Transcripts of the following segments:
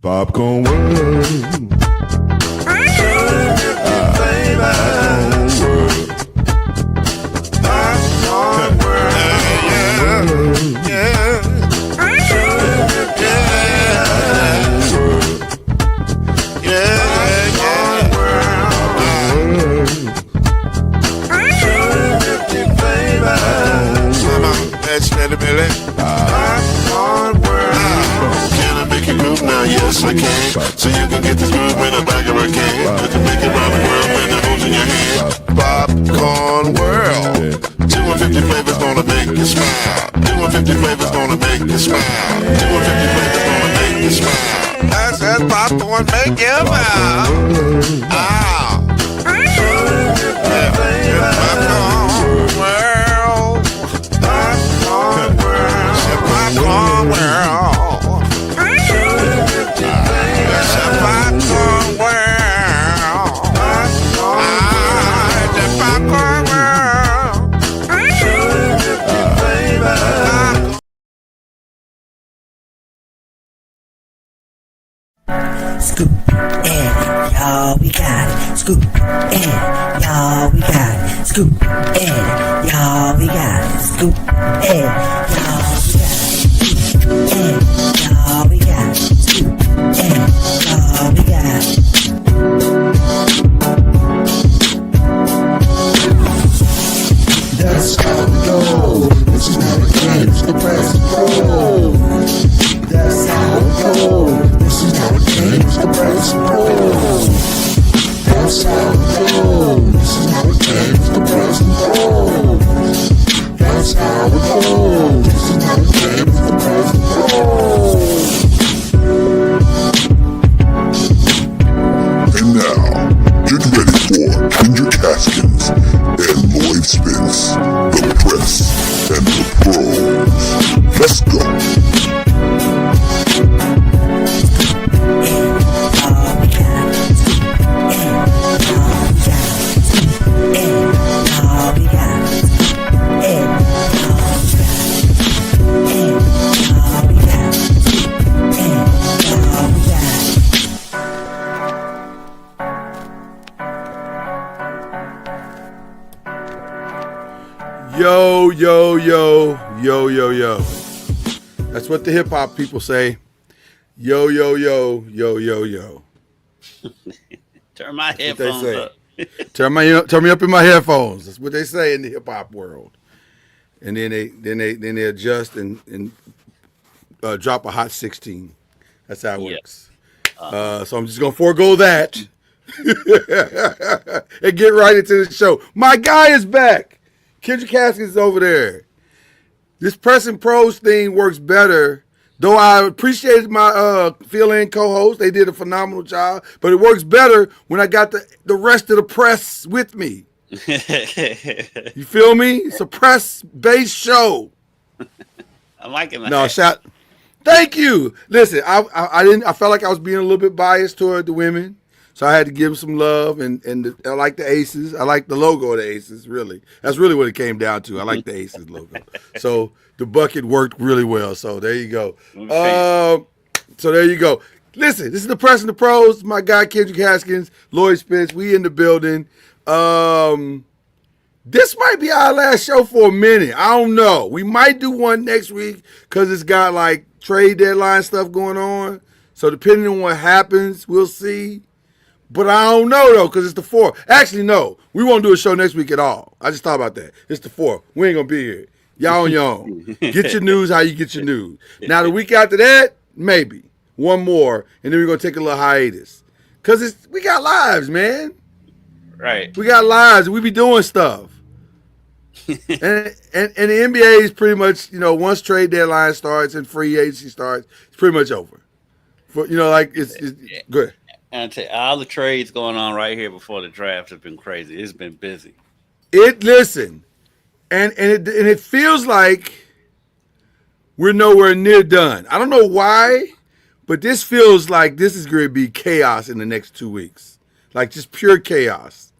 Popcorn World. Popcorn World. Yeah. Yes, I can. So you can get this groove in the back of a can. You can make it around the world when the holes in your hand. Popcorn World. 250 flavors gonna make you smile. 250 flavors gonna make you smile. 250 flavors gonna make you smile. I said popcorn make you smile. Ah. Popcorn World. Popcorn World. Popcorn World. Scoop in, y'all, we got it. Scoop in, y'all, we got it. Scoop in, y'all, we got it. Scoop in, y'all, we got it. Scoop in, y'all, we got it. Scoop in, y'all, we got it. That's how we go. This is not a game, it's the press and roll. That's how we go. This is not a game, it's the press and roll. That's how we go. This is not a game, it's the press and roll. That's how we go. This is not a game, it's the press and roll. And now, get ready for Kendrick Haskins and Lloyd Spence, the press and the pros. Let's go. Yo, yo, yo, yo, yo, yo. That's what the hip hop people say. Yo, yo, yo, yo, yo, yo. Turn my headphones up. Turn me up in my headphones. That's what they say in the hip hop world. And then they adjust and drop a hot 16. That's how it works. So I'm just gonna forego that and get right into the show. My guy is back. Kendrick Haskins is over there. This press and pros thing works better, though I appreciated my fill-in co-host. They did a phenomenal job, but it works better when I got the rest of the press with me. You feel me? It's a press-based show. I'm liking that. No, thank you. Listen, I felt like I was being a little bit biased toward the women. So I had to give them some love, and I like the Aces. I like the logo of the Aces, really. That's really what it came down to. I like the Aces logo. So the bucket worked really well. So there you go. So there you go. Listen, this is the Press and the Pros. My guy, Kendrick Haskins, Lloyd Spence. We in the building. This might be our last show for a minute. I don't know. We might do one next week because it's got like trade deadline stuff going on. So depending on what happens, we'll see. But I don't know, though, because it's the 4th. Actually, no. We won't do a show next week at all. I just thought about that. It's the 4th. We ain't going to be here. Y'all on your own. Get your news how you get your news. Now, the week after that, maybe. One more, and then we're going to take a little hiatus. Because we got lives, man. Right. We got lives. We be doing stuff. and the NBA is pretty much, once trade deadline starts and free agency starts, it's pretty much over. It's good. And I tell you, all the trades going on right here before the draft have been crazy. It's been busy. Listen, and it feels like we're nowhere near done. I don't know why, but this feels like this is going to be chaos in the next 2 weeks, like just pure chaos.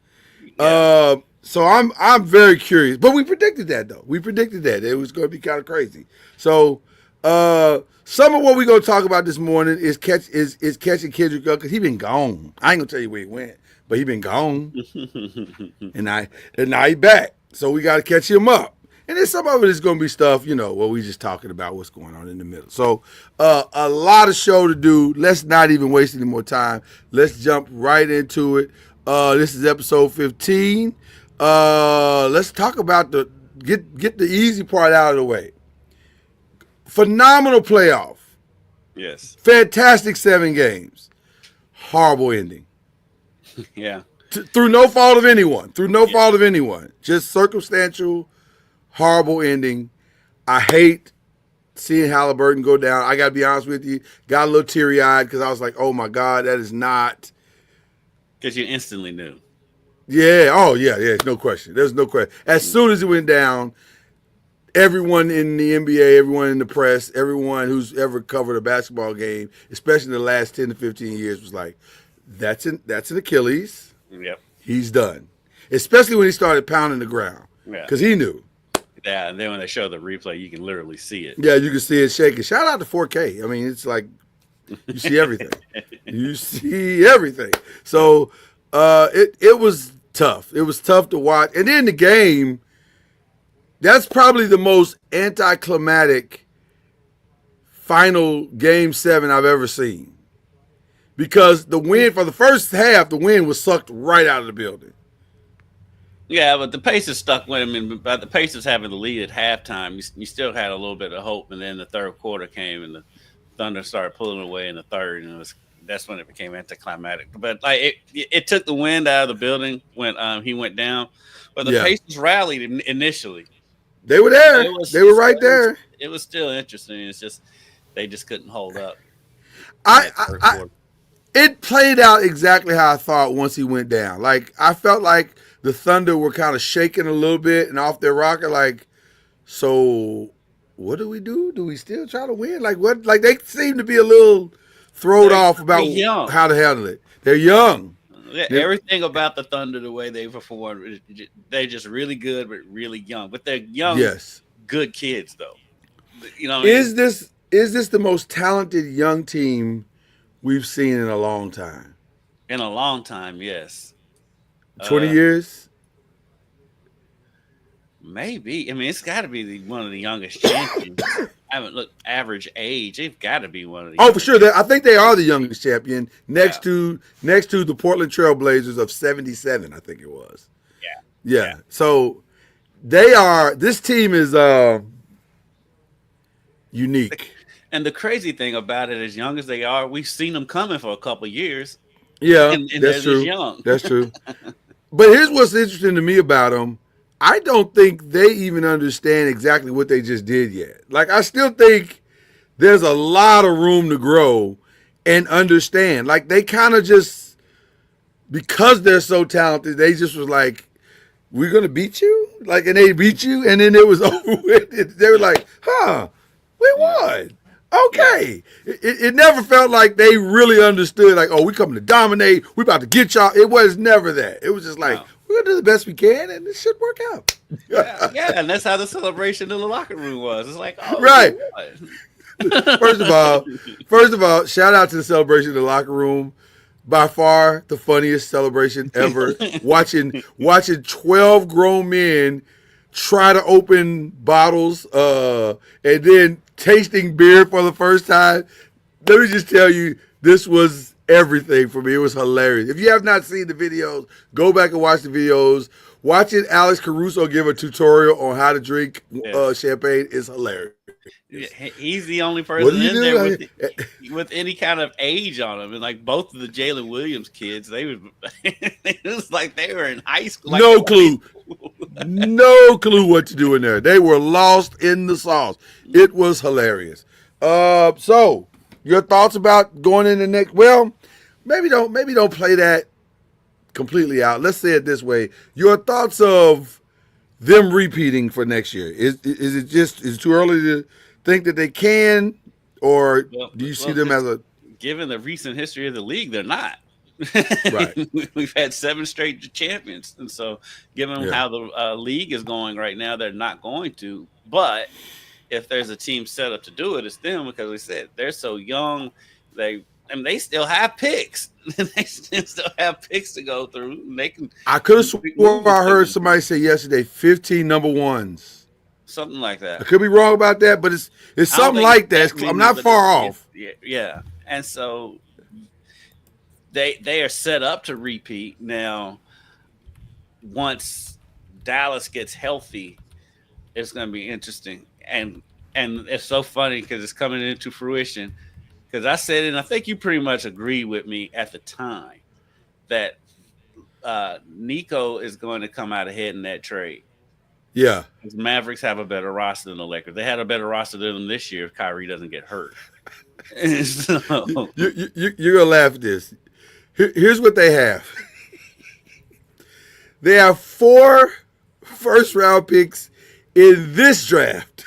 Yeah. So I'm very curious, but we predicted that though. We predicted that it was going to be kind of crazy. So Some of what we're gonna talk about this morning is catching Kendrick up because he been gone. I ain't gonna tell you where he went, but he been gone, and now he back. So we got to catch him up. And then some of it is gonna be stuff, what we just talking about, what's going on in the middle. So a lot of show to do. Let's not even waste any more time. Let's jump right into it. This is episode 15. Let's talk about get the easy part out of the way. Phenomenal playoff. Yes. Fantastic 7 games. Horrible ending. Yeah. Through no fault of anyone. Fault of anyone. Just circumstantial, horrible ending. I hate seeing Halliburton go down. I got to be honest with you. Got a little teary-eyed because I was like, oh, my God, that is not. Because you instantly knew. Yeah. Oh, yeah. No question. There's no question. As soon as it went down, everyone in the NBA, everyone in the press, everyone who's ever covered a basketball game, especially in the last 10 to 15 years, was like, that's an Achilles. Yep. He's done. Especially when he started pounding the ground. Yeah. Because he knew. Yeah, and then when they show the replay, you can literally see it. Yeah, you can see it shaking. Shout out to 4K. I mean, it's like you see everything. You see everything. So it was tough. It was tough to watch. And then the game, that's probably the most anticlimactic final game 7 I've ever seen. Because the wind, for the first half, the wind was sucked right out of the building. Yeah, but the Pacers stuck with him, and by the Pacers having the lead at halftime, you still had a little bit of hope, and then the third quarter came, and the Thunder started pulling away in the third, and that's when it became anticlimactic. But like it took the wind out of the building when he went down, but the Pacers rallied initially. They were there. They were right there. It was still interesting. It's just they just couldn't hold up. It played out exactly how I thought once he went down. Like, I felt like the Thunder were kind of shaking a little bit and off their rocker. Like, so what do we do? Do we still try to win? Like, what? Like, they seem to be a little thrown off about how to handle it. They're young. Yeah, everything about the Thunder, the way they perform, they're just really good, but really young. But they're young, good kids, though. Is this the most talented young team we've seen in a long time? In a long time, yes. 20 years? Maybe. I mean, it's got to be one of the youngest champions. I haven't looked average age. They've got to be one of the. Oh, for sure. I think they are the youngest champion next to the Portland Trail Blazers of 77. I think it was. Yeah. So they are. This team is unique. And the crazy thing about it, as young as they are, we've seen them coming for a couple of years. Yeah, and that's true. Young. That's true. But here's what's interesting to me about them. I don't think they even understand exactly what they just did yet. Like, I still think there's a lot of room to grow and understand. Like, they kind of just, because they're so talented, they just was like, we're going to beat you? Like, and they beat you, and then it was over with. They were like, we won. Okay. It never felt like they really understood, like, oh, we coming to dominate. We about to get y'all. It was never that. It was just like, we're going to do the best we can, and this should work out. And that's how the celebration in the locker room was. It's like, oh, right. First of all, shout out to the celebration in the locker room. By far the funniest celebration ever. watching 12 grown men try to open bottles and then tasting beer for the first time. Let me just tell you, this was everything for me. It was hilarious. If you have not seen the videos, go back and watch the videos. Watching Alex Caruso give a tutorial on how to drink champagne is hilarious. He's the only person in there with any kind of age on him. And like both of the Jalen Williams kids, it was like they were in high school. Like no clue. No clue what to do in there. They were lost in the sauce. It was hilarious. So your thoughts about going in the next? Well, maybe don't play that completely out. Let's say it this way: your thoughts of them repeating for next year. Is it too early to think that they can, or do you see them as a? Given the recent history of the league, they're not. Right. We've had 7 straight champions, and so given how the league is going right now, they're not going to. But if there's a team set up to do it, it's them because we said they're so young. They still have picks. They still have picks to go through. And they can. I could have Big swore moves I heard taken. somebody say yesterday 15 number ones. Something like I that. could be wrong about that, but it's I don't something think like it's that. that many, I'm not but far off. yeah. And so they are set up to repeat now. Once Dallas gets healthy, it's going to be interesting. And it's so funny because it's coming into fruition. Because I said, and I think you pretty much agreed with me at the time that Nico is going to come out ahead in that trade. Yeah. The Mavericks have a better roster than the Lakers. They had a better roster than them this year if Kyrie doesn't get hurt. So, You're going to laugh at this. Here's what they have. They have 4 first-round picks in this draft.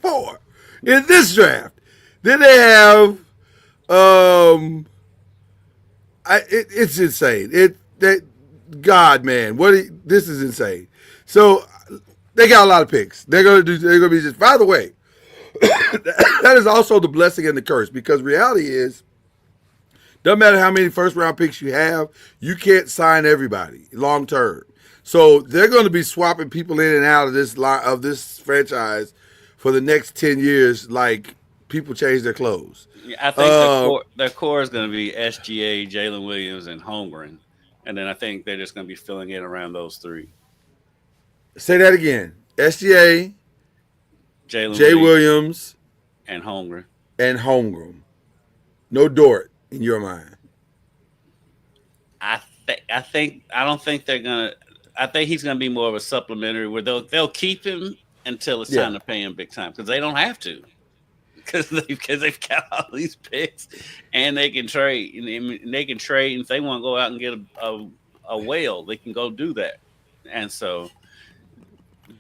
4 in this draft. Then they have, it's insane. God, man, this is insane. So they got a lot of picks. They're gonna be just. By the way, that is also the blessing and the curse because reality is. Doesn't matter how many first-round picks you have, you can't sign everybody long term. So they're going to be swapping people in and out of this franchise for the next 10 years, like people change their clothes. I think their core is going to be SGA, Jalen Williams, and Holmgren, and then I think they're just going to be filling in around those 3. Say that again: SGA, Jay Williams, and Holmgren. And Holmgren. No Dort in your mind. I don't think they're gonna. I think he's gonna be more of a supplementary where they'll keep him until it's time to pay him big time because they don't have to because they've got all these picks and they can trade and they can trade and if they want to go out and get a whale they can go do that and so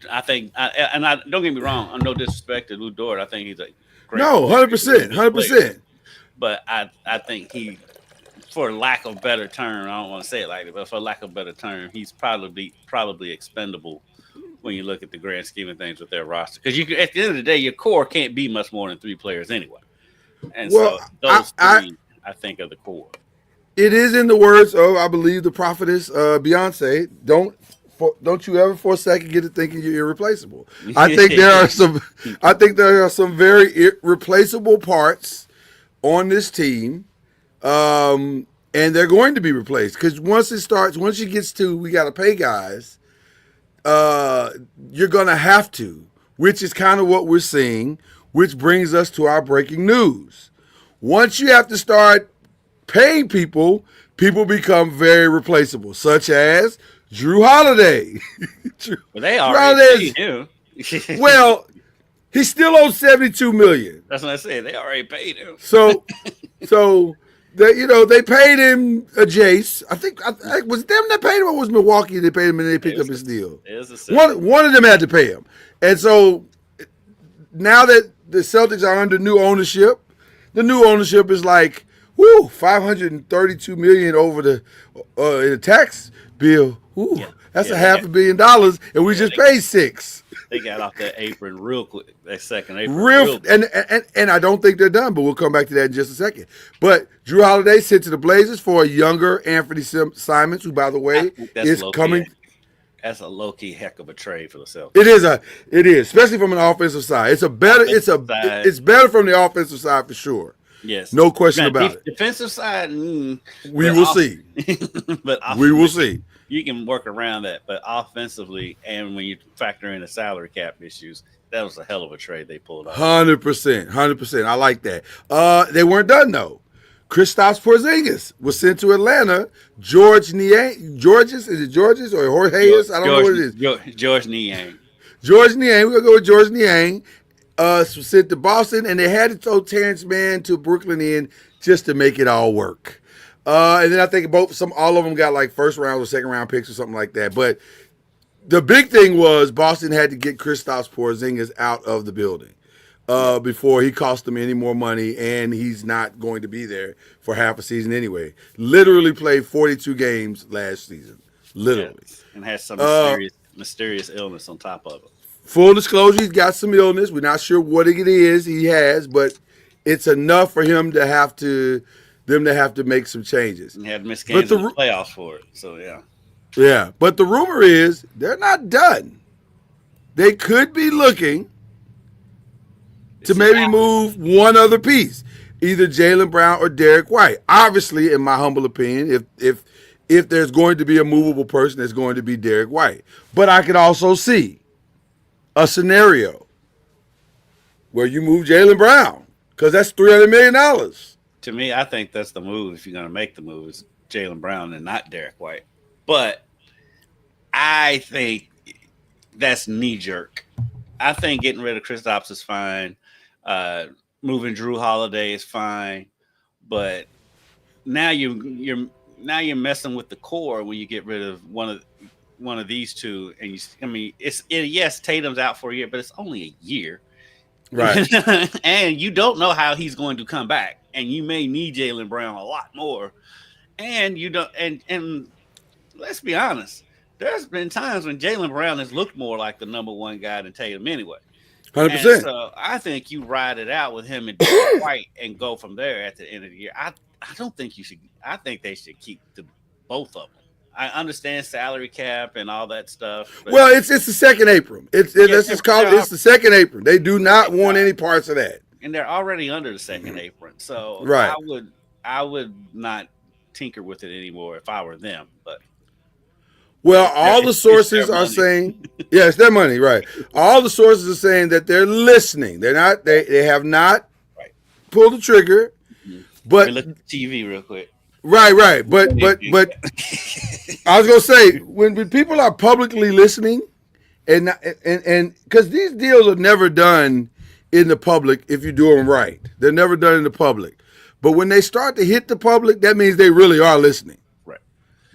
I think I don't get me wrong I'm no disrespect to Lou Dort I think he's a great 100%. But I think he, for lack of better term, I don't want to say it like that, but for lack of better term, he's probably expendable when you look at the grand scheme of things with their roster. Because at the end of the day, your core can't be much more than 3 players anyway. And so those 3, I think, are the core. It is in the words of, I believe, the prophetess Beyonce. Don't you ever for a second get to thinking you're irreplaceable. I think there are some very irreplaceable parts on this team, and they're going to be replaced because once it gets to we got to pay guys, you're going to have to, which is kind of what we're seeing, which brings us to our breaking news. Once you have to start paying people become very replaceable, such as Drew Holiday. Well, they already paid him. Well, he still owes $72 million. That's what I said. They already paid him. So they paid him a Jace. I think was it them that paid him or was Milwaukee that paid him and they picked up his deal? One of them had to pay him. And so now that the Celtics are under new ownership, the new ownership is like, $532 million over the in a tax bill. That's $500 million, and we just paid $6. They got off that apron real quick. That second apron, real and I don't think they're done, but we'll come back to that in just a second. But Drew Holiday sent to the Blazers for a younger Anthony Simons, who, by the way, is coming. That's a low key heck of a trade for the Celtics. It is, especially from an offensive side. It's better from the offensive side for sure. Yes, no question about it. Defensive side, we will see. But we will see. You can work around that, but offensively, and when you factor in the salary cap issues, that was a hell of a trade they pulled off. 100%. I like that. They weren't done though. Kristaps Porzingis was sent to Atlanta. Georges or Jorge? I don't know what it is. George Niang. We're gonna go with George Niang. Was sent to Boston, and they had to throw Terrence Mann to Brooklyn in just to make it all work. And then I think all of them got like first round or second round picks or something like that. But the big thing was Boston had to get Kristaps Porzingis out of the building before he cost them any more money, and he's not going to be there for half a season anyway. Literally played 42 games last season. Literally. Yes. And has some mysterious illness on top of it. Full disclosure, he's got some illness. We're not sure what it is he has, but it's enough for him to have to them to have to make some changes. And had missed But games in the playoffs for it. So yeah. yeah, but the rumor is they're not done. They could be looking to maybe move one other piece, either Jaylen Brown or Derek White. Obviously, in my humble opinion, if there's going to be a movable person, it's going to be Derek White. But I could also see a scenario where you move Jaylen Brown because that's $300 million. To me, I think that's the move. If you're going to make the move, is Jaylen Brown and not Derek White. But I think that's knee jerk. I think getting rid of Kristaps is fine. Moving Drew Holiday is fine. But now you're messing with the core when you get rid of one of these two. And yes, Tatum's out for a year, but it's only a year. Right. And you don't know how he's going to come back. And you may need Jaylen Brown a lot more. And you don't and let's be honest, there's been times when Jaylen Brown has looked more like the number one guy than Tatum anyway. 100%. So I think you ride it out with him and Derek White and go from there at the end of the year. I don't think you should. I think they should keep both of them. I understand salary cap and all that stuff. Well, it's the second apron. Let's just call it. It's the second apron. They do not want any parts of that. And they're already under the second apron, so right. I would not tinker with it anymore if I were them. But well, all the sources are saying, yeah, it's their money, right? All the sources are saying that they're listening. They're not. They have not pulled the trigger. But look at TV real quick. Right. But I was gonna say when people are publicly listening, and because these deals are never done in the public if you do them right. They're never done in the public. But when they start to hit the public, that means they really are listening. Right.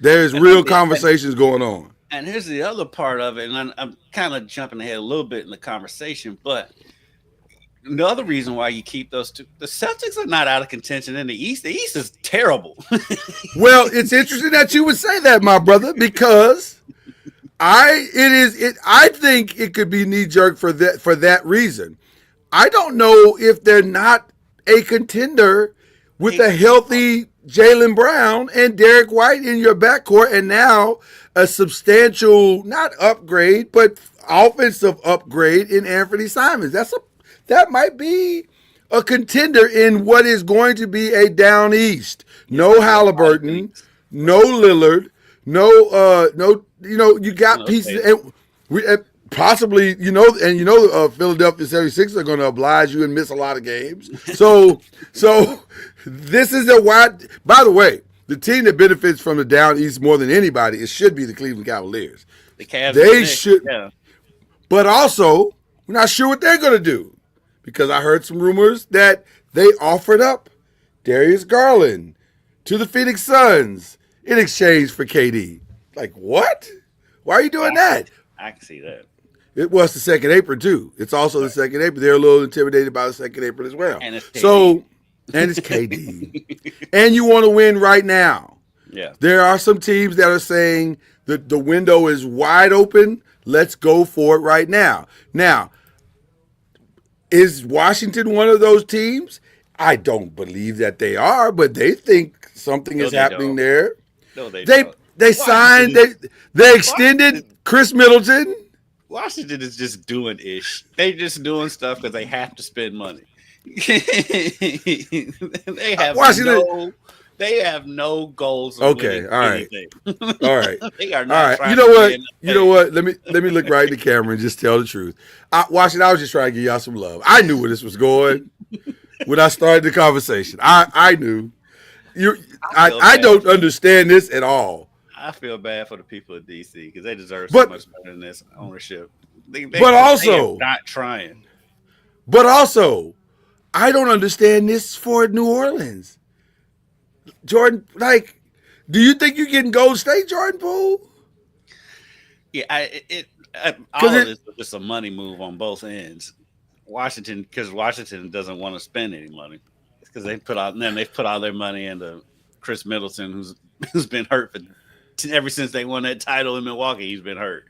There's real conversations going on. And here's the other part of it, and I'm kind of jumping ahead a little bit in the conversation, but the other reason why you keep those two, the Celtics are not out of contention in the East. The East is terrible. Well, it's interesting that you would say that, my brother, because I think it could be knee jerk for that reason. I don't know if they're not a contender with a healthy Jaylen Brown and Derek White in your backcourt, and now a substantial, not upgrade, but offensive upgrade in Anthony Simons. That might be a contender in what is going to be a down east. No Halliburton, no Lillard, no. You got pieces, and possibly, Philadelphia 76ers are going to oblige you and miss a lot of games. So this is a wide. By the way, the team that benefits from the down east more than anybody, it should be the Cleveland Cavaliers. The Cavs, they should, yeah. But also, we're not sure what they're going to do because I heard some rumors that they offered up Darius Garland to the Phoenix Suns in exchange for KD. Like, what? Why are you doing that? I can see that. It was the second apron, too. It's also the second apron. They're a little intimidated by the second apron as well. And it's KD. And it's KD. And you want to win right now. Yeah. There are some teams that are saying that the window is wide open. Let's go for it right now. Now, is Washington one of those teams? I don't believe that they are, but they think something is happening there. No, they signed, they extended Chris Middleton. Washington is just doing ish. They're just doing stuff because they have to spend money. They have no goals. Okay, all right, all right. They are not. All right. You know what? Let me look right in the camera and just tell the truth. Washington, I was just trying to give y'all some love. I knew where this was going when I started the conversation. I knew. I don't understand this at all. I feel bad for the people of DC because they deserve so much better than this ownership. They also not trying. But also, I don't understand this for New Orleans. Jordan, do you think you're getting Golden State, Jordan Poole? Yeah, all of this is just a money move on both ends. Washington doesn't want to spend any money because they've put all their money into Chris Middleton, who's been hurt ever since they won that title in Milwaukee. He's been hurt,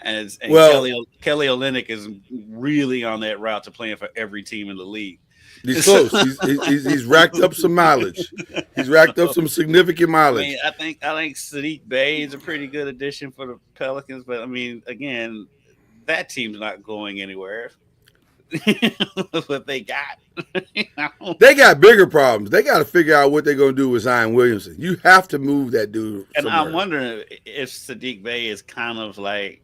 and Well, Kelly Olynyk is really on that route to playing for every team in the league. he's So, close. He's racked up some mileage. He's racked up some significant I mean, mileage. I think Sadiq Bey is a pretty good addition for the Pelicans, but I mean, again, that team's not going anywhere. What they got, you know? They got bigger problems. They got to figure out what they're going to do with Zion Williamson. You have to move that dude And I'm somewhere. wondering if Sadiq Bey is kind of like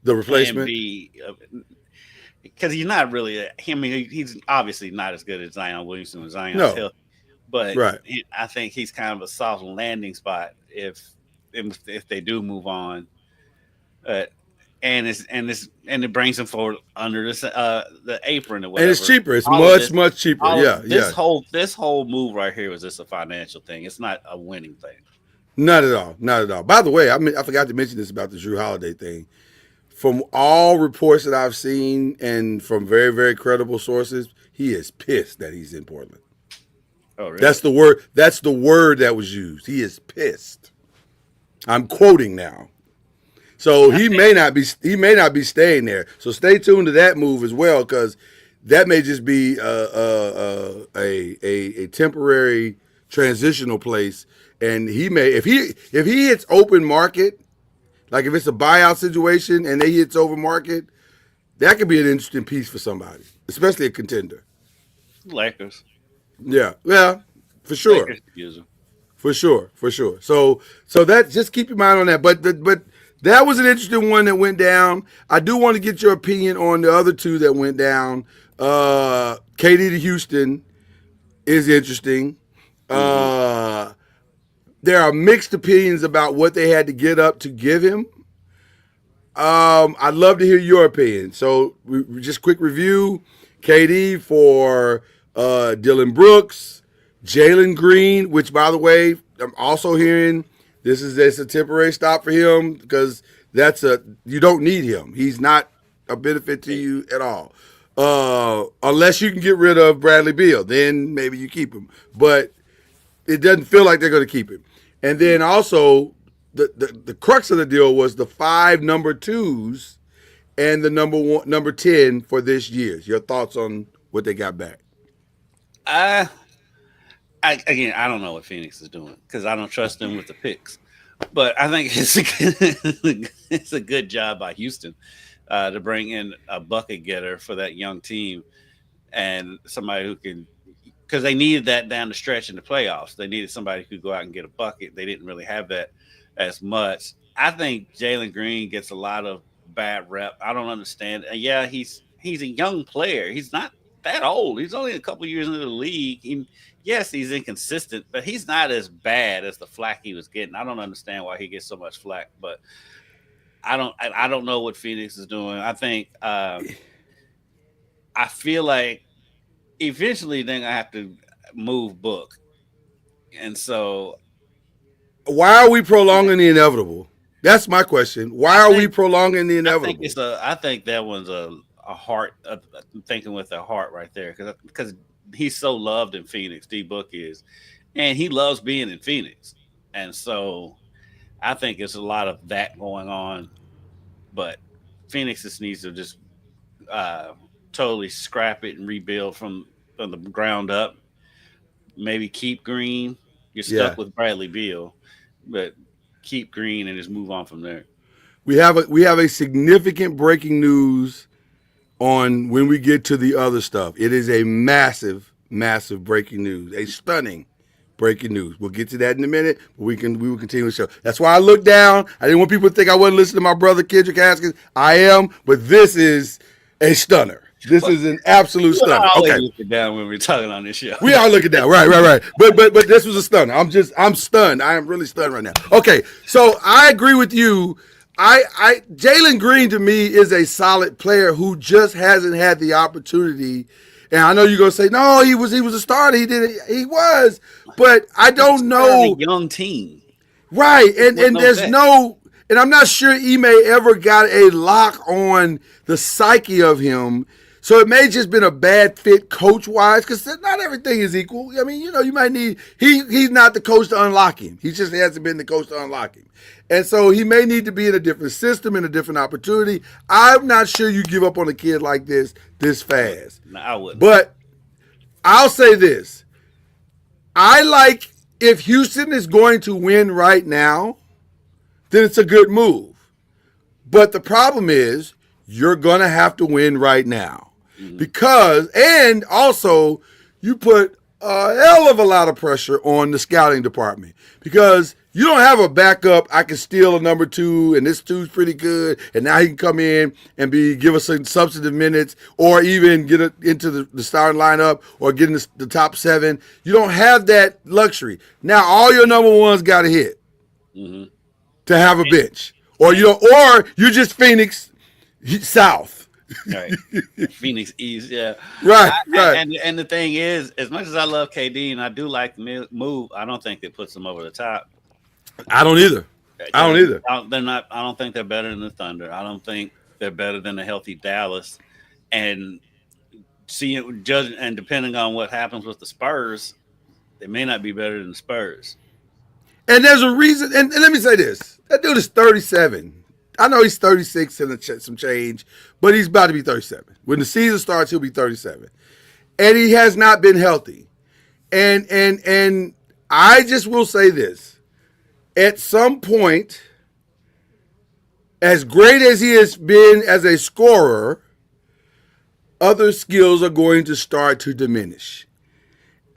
The Plan replacement. B, because he's not really. I mean, he's obviously not as good as Zion Williamson when Zion's No, healthy, but right. I think he's kind of a soft landing spot if they do move on. Uh, and it brings him forward under this the apron or And it's whatever. cheaper. It's All of this, much cheaper. all Yeah, of yeah. this whole move right here was just a financial thing. It's not a winning thing. Not at all. Not at all. By the way, I forgot to mention this about the Drew Holiday thing. From all reports that I've seen and from very, very credible sources, he is pissed that he's in Portland. Oh, really? That's the word. That's the word that was used. He is pissed. I'm quoting now. So he may not be staying there. So stay tuned to that move as well, because that may just be a temporary transitional place. And he may, if he hits open market, like if it's a buyout situation and they hits over market, that could be an interesting piece for somebody, especially a contender. Lakers. Yeah, for sure. Lakers could use him. For sure. So that, just keep your mind on that. But that was an interesting one that went down. I do want to get your opinion on the other two that went down. KD to Houston is interesting. There are mixed opinions about what they had to get up to give him. I'd love to hear your opinion. So just quick review: KD for Dylan Brooks, Jalen Green, which, by the way, I'm also hearing this is a temporary stop for him, because you don't need him. He's not a benefit to you at all. Unless you can get rid of Bradley Beal, then maybe you keep him. But it doesn't feel like they're going to keep him. And then also the crux of the deal was the 5 number 2s and the number 10 for this year. Your thoughts on what they got back? I don't know what Phoenix is doing because I don't trust them with the picks. But I think it's a good job by Houston to bring in a bucket getter for that young team and somebody who can, because they needed that down the stretch in the playoffs. They needed somebody who could go out and get a bucket. They didn't really have that as much. I think Jalen Green gets a lot of bad rep. I don't understand. Yeah, he's a young player. He's not that old. He's only a couple years into the league. Yes, he's inconsistent, but he's not as bad as the flack he was getting. I don't understand why he gets so much flack, but I don't know what Phoenix is doing. I think I feel like eventually they're gonna have to move Book, and so why are we prolonging the inevitable? That's my question. Why are we prolonging the inevitable? I think that one's a heart thinking with a heart right there, because he's so loved in Phoenix. D Book is, and he loves being in Phoenix, and so I think it's a lot of that going on. But Phoenix just needs to just totally scrap it and rebuild from the ground up. Maybe keep Green. You're stuck with Bradley Beal, but keep Green and just move on from there. We have a significant breaking news on when we get to the other stuff. It is a massive, massive breaking news, a stunning breaking news. We'll get to that in a minute, but we will continue the show. That's why I looked down. I didn't want people to think I wasn't listening to my brother Kendrick Haskins. I am, but this is a stunner. This is an absolute stunner. Okay, looking down when we're talking on this show. we are looking down. Right. But this was a stunner. I'm stunned. I am really stunned right now. Okay, so I agree with you. Jalen Green to me is a solid player who just hasn't had the opportunity. And I know you're gonna say, no, he was a starter. He was, but I don't know. A young team, right? And there's no, and I'm not sure Ime ever got a lock on the psyche of him. So it may just been a bad fit coach wise, because not everything is equal. I mean, you might need he's not the coach to unlock him. He just hasn't been the coach to unlock him. And so he may need to be in a different system, in a different opportunity. I'm not sure you give up on a kid like this fast. No, I wouldn't. But I'll say this. I like, if Houston is going to win right now, then it's a good move. But the problem is, you're going to have to win right now. Because, and also, you put a hell of a lot of pressure on the scouting department. Because you don't have a backup, I can steal a number 2, and this 2's pretty good, and now he can come in and give us some substantive minutes, or even get into the starting lineup, or get in the top 7. You don't have that luxury. Now all your number 1s got to hit to have a bench. Or you're just Phoenix South. Right. Phoenix East, yeah. Right. And the thing is, as much as I love KD and I do like the move, I don't think it puts them over the top. I don't either. They're not. I don't think they're better than the Thunder. I don't think they're better than a healthy Dallas. And judging and depending on what happens with the Spurs, they may not be better than the Spurs. And there's a reason. And let me say this: that dude is 37. I know he's 36 and some change, but he's about to be 37. When the season starts, he'll be 37, and he has not been healthy. And I just will say this. At some point, as great as he has been as a scorer, other skills are going to start to diminish.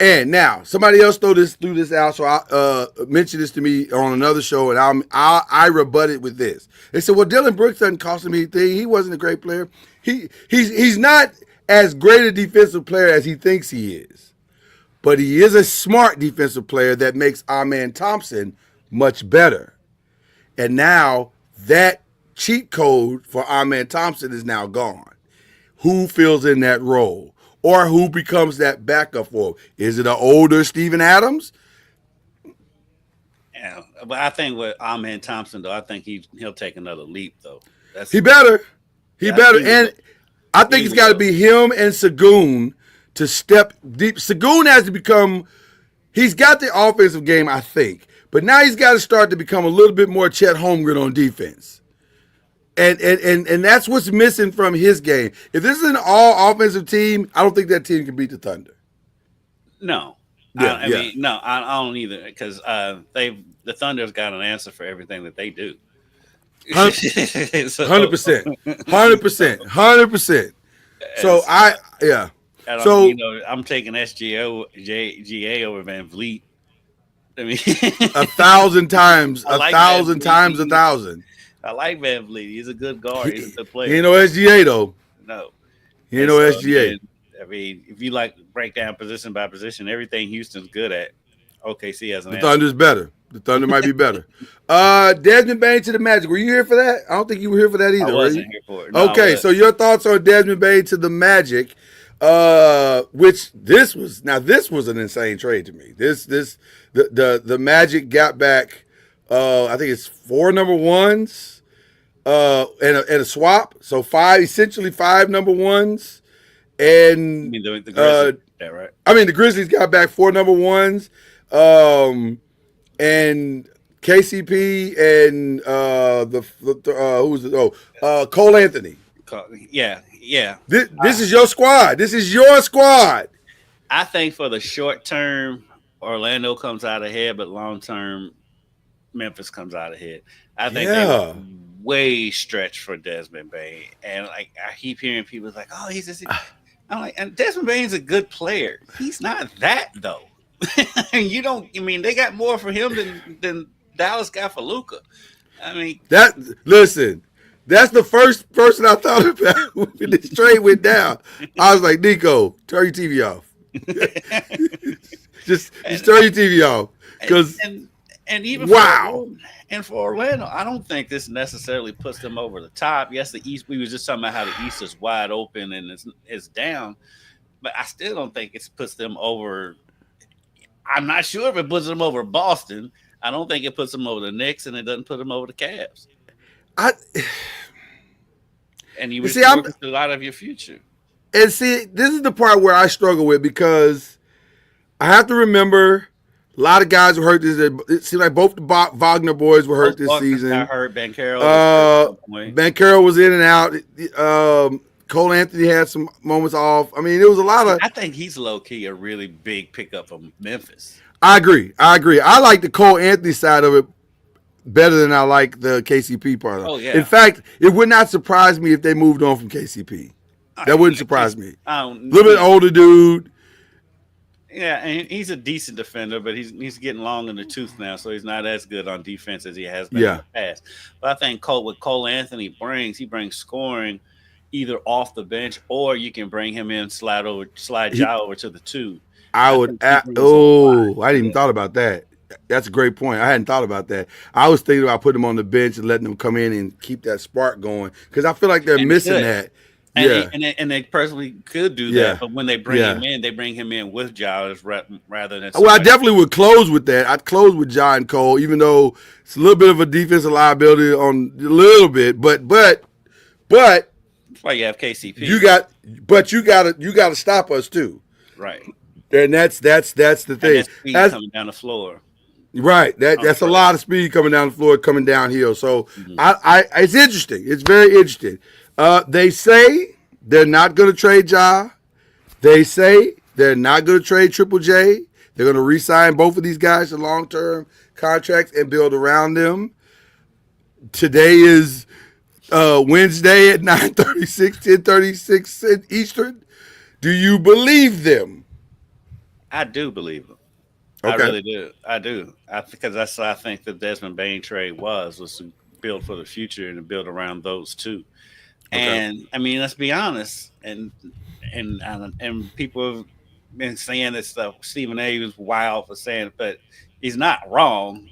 And now, somebody else threw this out, so I mentioned this to me on another show, and I rebutted with this. They said, well, Dylan Brooks doesn't cost him anything. He wasn't a great player. He's not as great a defensive player as he thinks he is. But he is a smart defensive player that makes Amen Thompson much better. And now that cheat code for Amen Thompson is now gone. Who fills in that role? Or who becomes that backup for him? Is it an older Steven Adams? Yeah, but I think with Amen Thompson, though, I think he'll take another leap, though. He better. And I think it's got to be him and Sagoon to step deep. Sagoon has to become, he's got the offensive game, I think. But now he's got to start to become a little bit more Chet Holmgren on defense. And that's what's missing from his game. If this is an all offensive team, I don't think that team can beat the Thunder. No. I mean, no, I don't either, because the Thunder's got an answer for everything that they do. 100%. 100%. So So I'm taking GA over Van Vliet. I mean, 1,000 times, a thousand times 1,000. I like Van Vliet. He's a good guard. He's a good player. He ain't no SGA though. No. He ain't no SGA. I mean, if you like break down position by position, everything Houston's good at, OKC has an The answer. Thunder's better. The Thunder might be better. Desmond Bain to the Magic. Were you here for that? I don't think you were here for that either. I wasn't here for it. No, okay, so your thoughts on Desmond Bain to the Magic, which this was an insane trade to me. The Magic got back, I think it's 4 number 1s, and a swap. So essentially 5 number 1s. And I mean, the Grizzlies, right? I mean, the Grizzlies got back 4 number 1s, and KCP and who was it? Cole Anthony. Yeah. This is your squad. This is your squad. I think for the short term, Orlando comes out ahead, but long term, Memphis comes out ahead. I think they were way stretched for Desmond Bain, and like I keep hearing people like, "Oh, he's just." I'm like, and Desmond Bain's a good player. He's not that though. You don't. I mean, they got more for him than Dallas got for Luka. I mean, listen. That's the first person I thought about when this trade went down. I was like, Nico, turn your TV off. just turn your TV off. And even for Orlando, I don't think this necessarily puts them over the top. Yes, the East. We were just talking about how the East is wide open and it's down, but I still don't think it puts them over. I'm not sure if it puts them over Boston. I don't think it puts them over the Knicks, and it doesn't put them over the Cavs. And you would see a lot of your future. And see, this is the part where I struggle with because I have to remember a lot of guys were hurt this. It seemed like both the Wagner boys were hurt Both this Buckners season. got hurt. Ben Carroll was hurt at one point. Ben Carroll was in and out. Cole Anthony had some moments off. I mean, it was a lot of. I think he's low key a really big pickup from Memphis. I agree. I like the Cole Anthony side of it better than I like the KCP part of it. Oh, yeah. In fact, it would not surprise me if they moved on from KCP. That wouldn't surprise me. A little bit older dude. Yeah, and he's a decent defender, but he's getting long in the tooth now, so he's not as good on defense as he has been in the past. But I think what Cole Anthony brings, he brings scoring either off the bench or you can bring him in, slide Ja over to the 2. I didn't even thought about that. That's a great point. I hadn't thought about that. I was thinking about putting him on the bench and letting him come in and keep that spark going because I feel like they're missing that. And they personally could do that, but when they bring him in, they bring him in with Ja rather than. Well, I definitely would close with that. I'd close with Ja and Cole, even though it's a little bit of a defensive liability on a little bit, but that's why you have KCP. You got to stop us too, right? And that's the thing. And speed coming down the floor. Right, that's a lot of speed coming down the floor, coming downhill. So it's interesting. It's very interesting. They say they're not going to trade Ja. They say they're not going to trade Triple J. They're going to re-sign both of these guys to long-term contracts and build around them. Today is Wednesday at 9:36, 10:36 Eastern. Do you believe them? I do believe them. Okay. I really do. I do. Because that's what I think the Desmond Bain trade was to build for the future and to build around those two. Okay. And I mean, let's be honest, and people have been saying this stuff. Stephen A. was wild for saying it, but he's not wrong.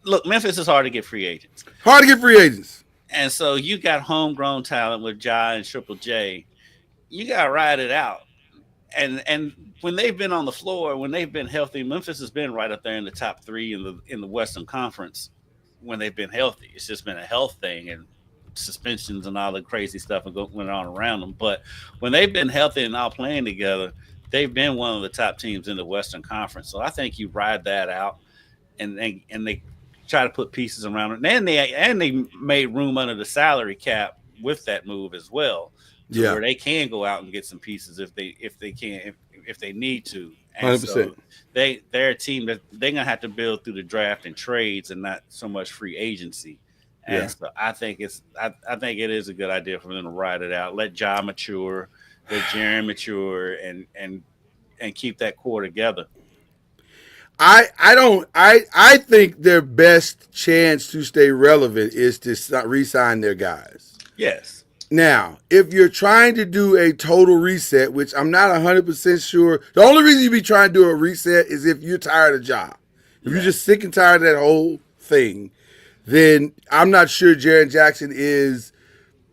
Look, Memphis is hard to get free agents. Hard to get free agents. And so you got homegrown talent with Ja and Triple J. You got to ride it out. And when they've been on the floor, when they've been healthy, Memphis has been right up there in the top 3 in the Western Conference when they've been healthy. It's just been a health thing and suspensions and all the crazy stuff went on around them. But when they've been healthy and all playing together, they've been one of the top teams in the Western Conference. So I think you ride that out, and they try to put pieces around it. And they made room under the salary cap with that move as well. Where they can go out and get some pieces if they need to. And 100%. So they're a team that they're gonna have to build through the draft and trades and not so much free agency. And so I think it is a good idea for them to ride it out, let Ja mature, let Jaren mature, and keep that core together. I think their best chance to stay relevant is to re-sign their guys. Yes. Now, if you're trying to do a total reset, which I'm not 100% sure, the only reason you be trying to do a reset is if you're tired of Ja. If you're just sick and tired of that whole thing, then I'm not sure Jaren Jackson is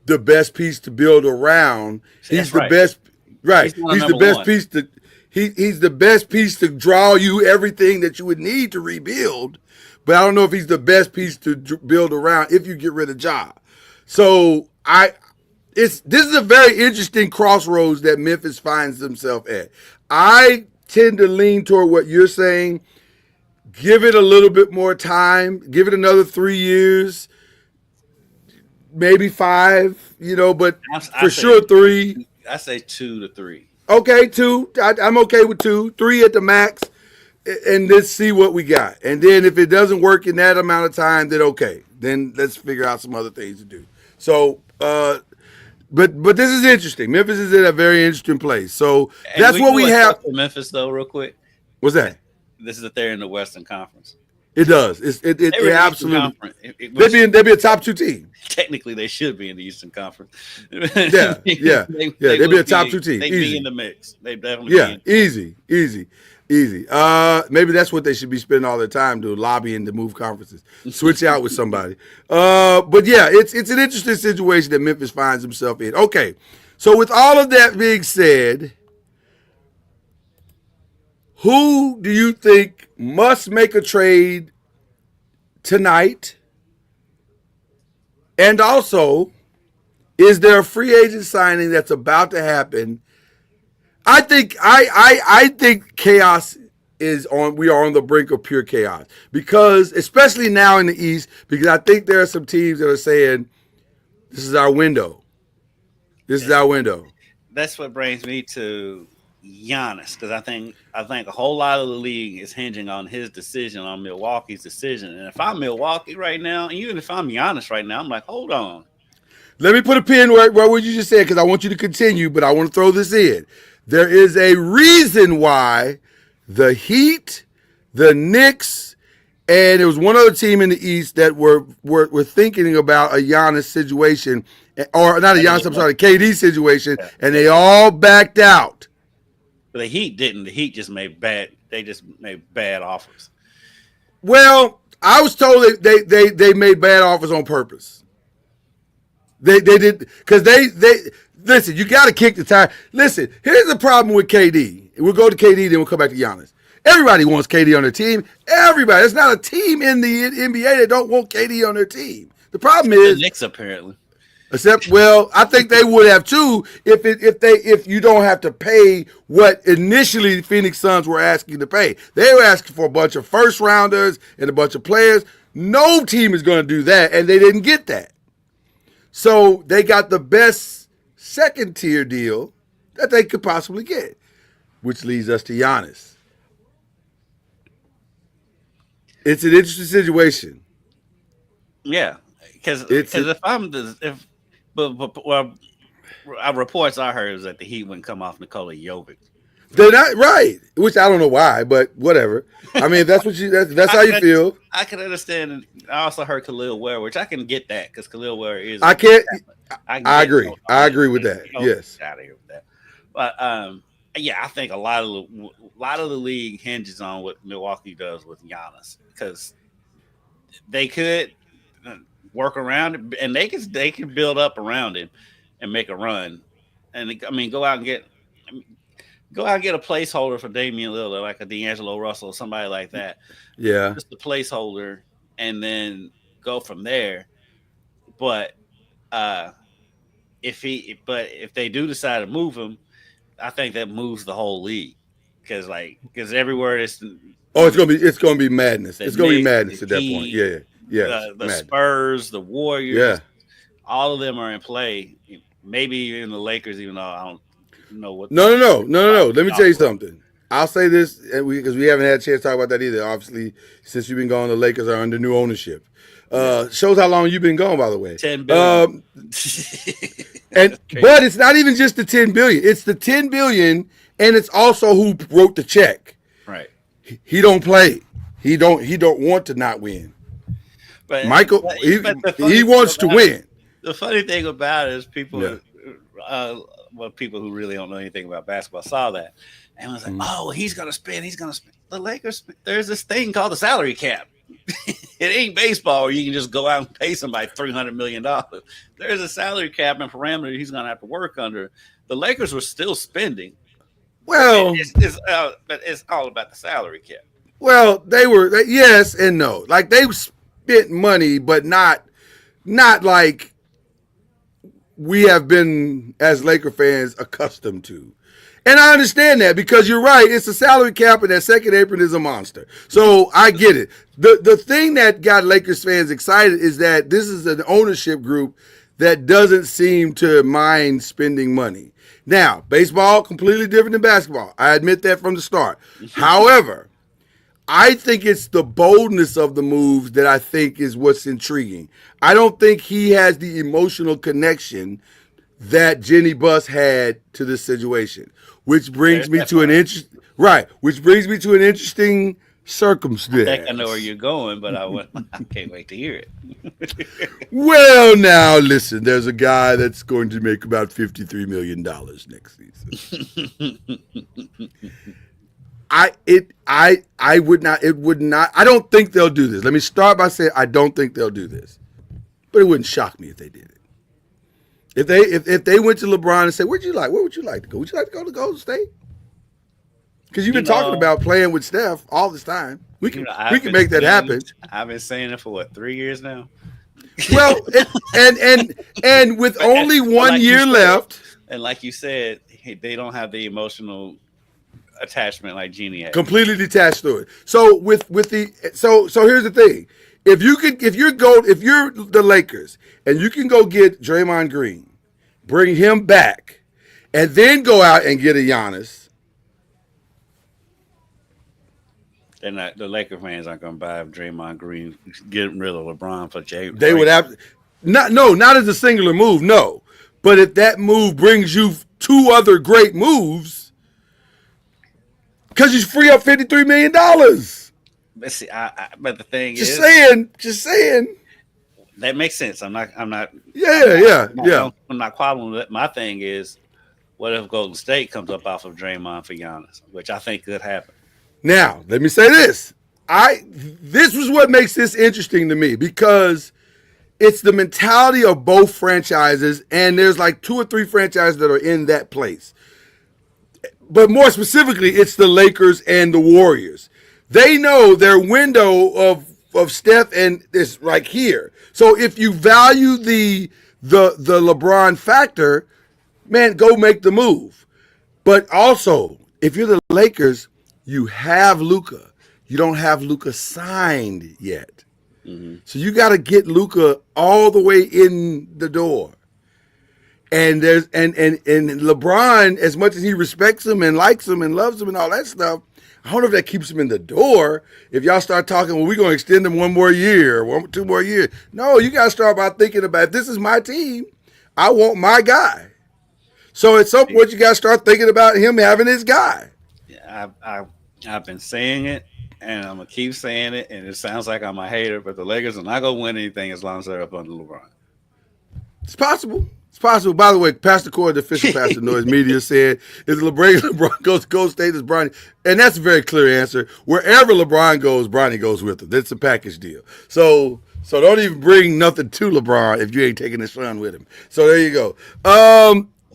the best piece to build around. He's the best, right? He's the best piece to he's the best piece to draw you everything that you would need to rebuild. But I don't know if he's the best piece to build around if you get rid of Ja. So this is a very interesting crossroads that Memphis finds themselves at. I tend to lean toward what you're saying. Give it a little bit more time. Give it another 3 years, maybe 5. But for sure 3. I say 2 to 3. Okay, 2. I'm okay with 2, 3 at the max, and let's see what we got. And then if it doesn't work in that amount of time, then okay. Then let's figure out some other things to do. So, but this is interesting. Memphis is in a very interesting place. So that's what we have. Memphis, though, real quick. What's that? This is that they're in the Western Conference. It does. It absolutely. They'd be a top 2 team. Technically, they should be in the Eastern Conference. Yeah. They'd be a top 2 team. They'd be in the mix. They definitely. Yeah, easy. Maybe that's what they should be spending all their time doing, lobbying to move conferences. Switch out with somebody. But yeah, it's an interesting situation that Memphis finds himself in. Okay, so with all of that being said, who do you think must make a trade tonight? And also, is there a free agent signing that's about to happen I think chaos is on. We are on the brink of pure chaos because, especially now in the East, because I think there are some teams that are saying this is our window. This is our window. That's what brings me to Giannis because I think a whole lot of the league is hinging on his decision, on Milwaukee's decision. And if I'm Milwaukee right now, and even if I'm Giannis right now, I'm like, hold on. Let me put a pin right what you just said because I want you to continue, but I want to throw this in. There is a reason why the Heat, the Knicks, and there was one other team in the East that were thinking about a Giannis situation, or not a Giannis, I'm sorry, a KD situation, and they all backed out. But the Heat didn't. The Heat just made bad. They just made bad offers. Well, I was told they made bad offers on purpose. They did because they listen. You got to kick the tire. Listen, here's the problem with KD. We'll go to KD, then we'll come back to Giannis. Everybody wants KD on their team. Everybody. There's not a team in the NBA that don't want KD on their team. The problem is the Knicks apparently. Except, well, I think they would have too if you don't have to pay what initially the Phoenix Suns were asking to pay. They were asking for a bunch of first rounders and a bunch of players. No team is going to do that, and they didn't get that. So they got the best second tier deal that they could possibly get, which leads us to Giannis. It's an interesting situation. Yeah, because if I'm well, reports I heard is that the Heat wouldn't come off Nikola Jovic. They're not right, which I don't know why, but whatever. I mean, that's how you feel. I can understand. I also heard Khalil Ware, which I can get that because Khalil Ware is. I can't. I agree. I agree with that. Yes. Out of here with that. But yeah, I think a lot of the league hinges on what Milwaukee does with Giannis because they could work around it, and they can build up around him and make a run. And I mean, go out and get a placeholder for Damian Lillard, like a D'Angelo Russell, somebody like that. Yeah, just a placeholder, and then go from there. But if they do decide to move him, I think that moves the whole league because everywhere it's it's gonna be madness. It's gonna be madness at that point. Yeah, yeah. The Spurs, the Warriors, all of them are in play. Maybe even the Lakers, even though I don't know what. No. Let me tell you something. I'll say this because we haven't had a chance to talk about that either. Obviously, since you've been gone, the Lakers are under new ownership. Shows how long you've been gone, by the way. $10 billion. But it's not even just the $10 billion. It's the $10 billion, and it's also who wrote the check. Right. He don't play. He don't want to not win. But Michael, he wants to win. The funny thing about it is people who really don't know anything about basketball saw that and was like, oh, he's gonna spend. The Lakers, there's this thing called the salary cap. It ain't baseball where you can just go out and pay somebody $300 million. There's a salary cap and parameter he's gonna have to work under. The Lakers were still spending. Well, but it's all about the salary cap. Well, they were yes and no. Like they spent money, but not like we have been as Laker fans accustomed to. And I understand that because you're right. It's a salary cap and that second apron is a monster. So I get it. The thing that got Lakers fans excited is that this is an ownership group that doesn't seem to mind spending money. Now, baseball, completely different than basketball. I admit that from the start. However, I think it's the boldness of the moves that I think is what's intriguing. I don't think he has the emotional connection that Jenny Buss had to this situation, which brings me to an interesting circumstance. I think I know where you're going, but I can't wait to hear it. Well, now listen, there's a guy that's going to make about $53 million next season. I don't think they'll do this. Let me start by saying I don't think they'll do this. But it wouldn't shock me if they did it. If they went to LeBron and said, where would you like to go? Would you like to go to Golden State? Because you've been talking about playing with Steph all this time. We can make that happen. I've been saying it for 3 years now. Well, and with only 1 year left. And like you said, they don't have the emotional attachment like Genie has. Completely detached to it. So so here's the thing. If you're the Lakers and you can go get Draymond Green, bring him back, and then go out and get a Giannis. They're not the Laker fans aren't going to buy Draymond Green, getting rid of LeBron for Jay. They would have not as a singular move, no. But if that move brings you two other great moves, because you free up $53 million. But see, but the thing Just is, just saying. that makes sense. I'm not. Yeah. I'm not quarreling with it. My thing is, what if Golden State comes up off of Draymond for Giannis, which I think could happen. Now, let me say this. This was what makes this interesting to me because it's the mentality of both franchises, and there's like 2 or 3 franchises that are in that place. But more specifically, it's the Lakers and the Warriors. They know their window of Steph and is right here. So if you value the LeBron factor, man, go make the move. But also, if you're the Lakers, you have Luka. You don't have Luka signed yet. Mm-hmm. So you got to get Luka all the way in the door. And there's and LeBron, as much as he respects him and likes him and loves him and all that stuff, I don't know if that keeps him in the door. If y'all start talking, well, we're going to extend him 1 more year, 2 more years. No, you got to start by thinking about, if this is my team, I want my guy. So at some point, you got to start thinking about him having his guy. Yeah, I've been saying it, and I'm gonna keep saying it, and it sounds like I'm a hater, but the Lakers are not gonna win anything as long as they're up under LeBron. It's possible. It's possible. By the way, Pastor Corey, the official Pastor Noise Media, said, "Is LeBron goes to Gold State is Bronny?" And that's a very clear answer. Wherever LeBron goes, Bronny goes with him. That's a package deal. So don't even bring nothing to LeBron if you ain't taking his son with him. So there you go.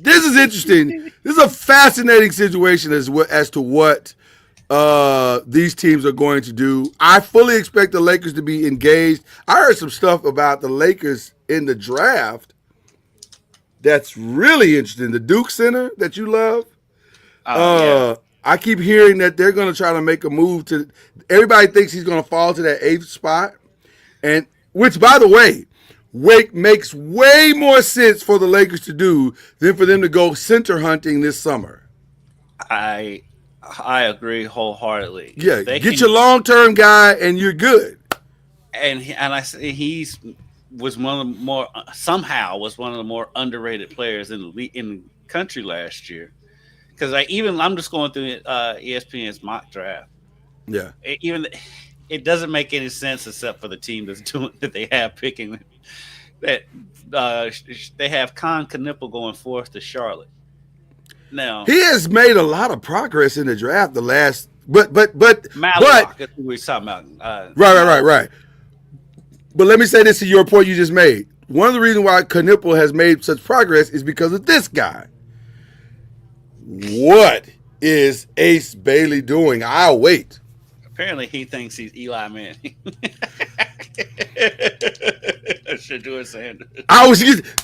This is interesting. This is a fascinating situation as to what these teams are going to do. I fully expect the Lakers to be engaged. I heard some stuff about the Lakers in the draft that's really interesting. The Duke Center that you love. Yeah. I keep hearing that they're going to try to make a move to. Everybody thinks he's going to fall to that 8th spot, and which, by the way, makes way more sense for the Lakers to do than for them to go center hunting this summer. I agree wholeheartedly. Yeah, get your long-term guy, and you're good. And I say was one of the more underrated players in the country last year. Because I'm just going through ESPN's mock draft. Yeah, it doesn't make any sense except for the team that they have picking that they have Con Knipple going 4th to Charlotte. Now he has made a lot of progress in the draft the last, but Malock, that's what we're talking about. Right. But let me say this to your point you just made. One of the reasons why Knipple has made such progress is because of this guy. What is Ace Bailey doing? I'll wait. Apparently, he thinks he's Eli Manning. Shedeur Sanders.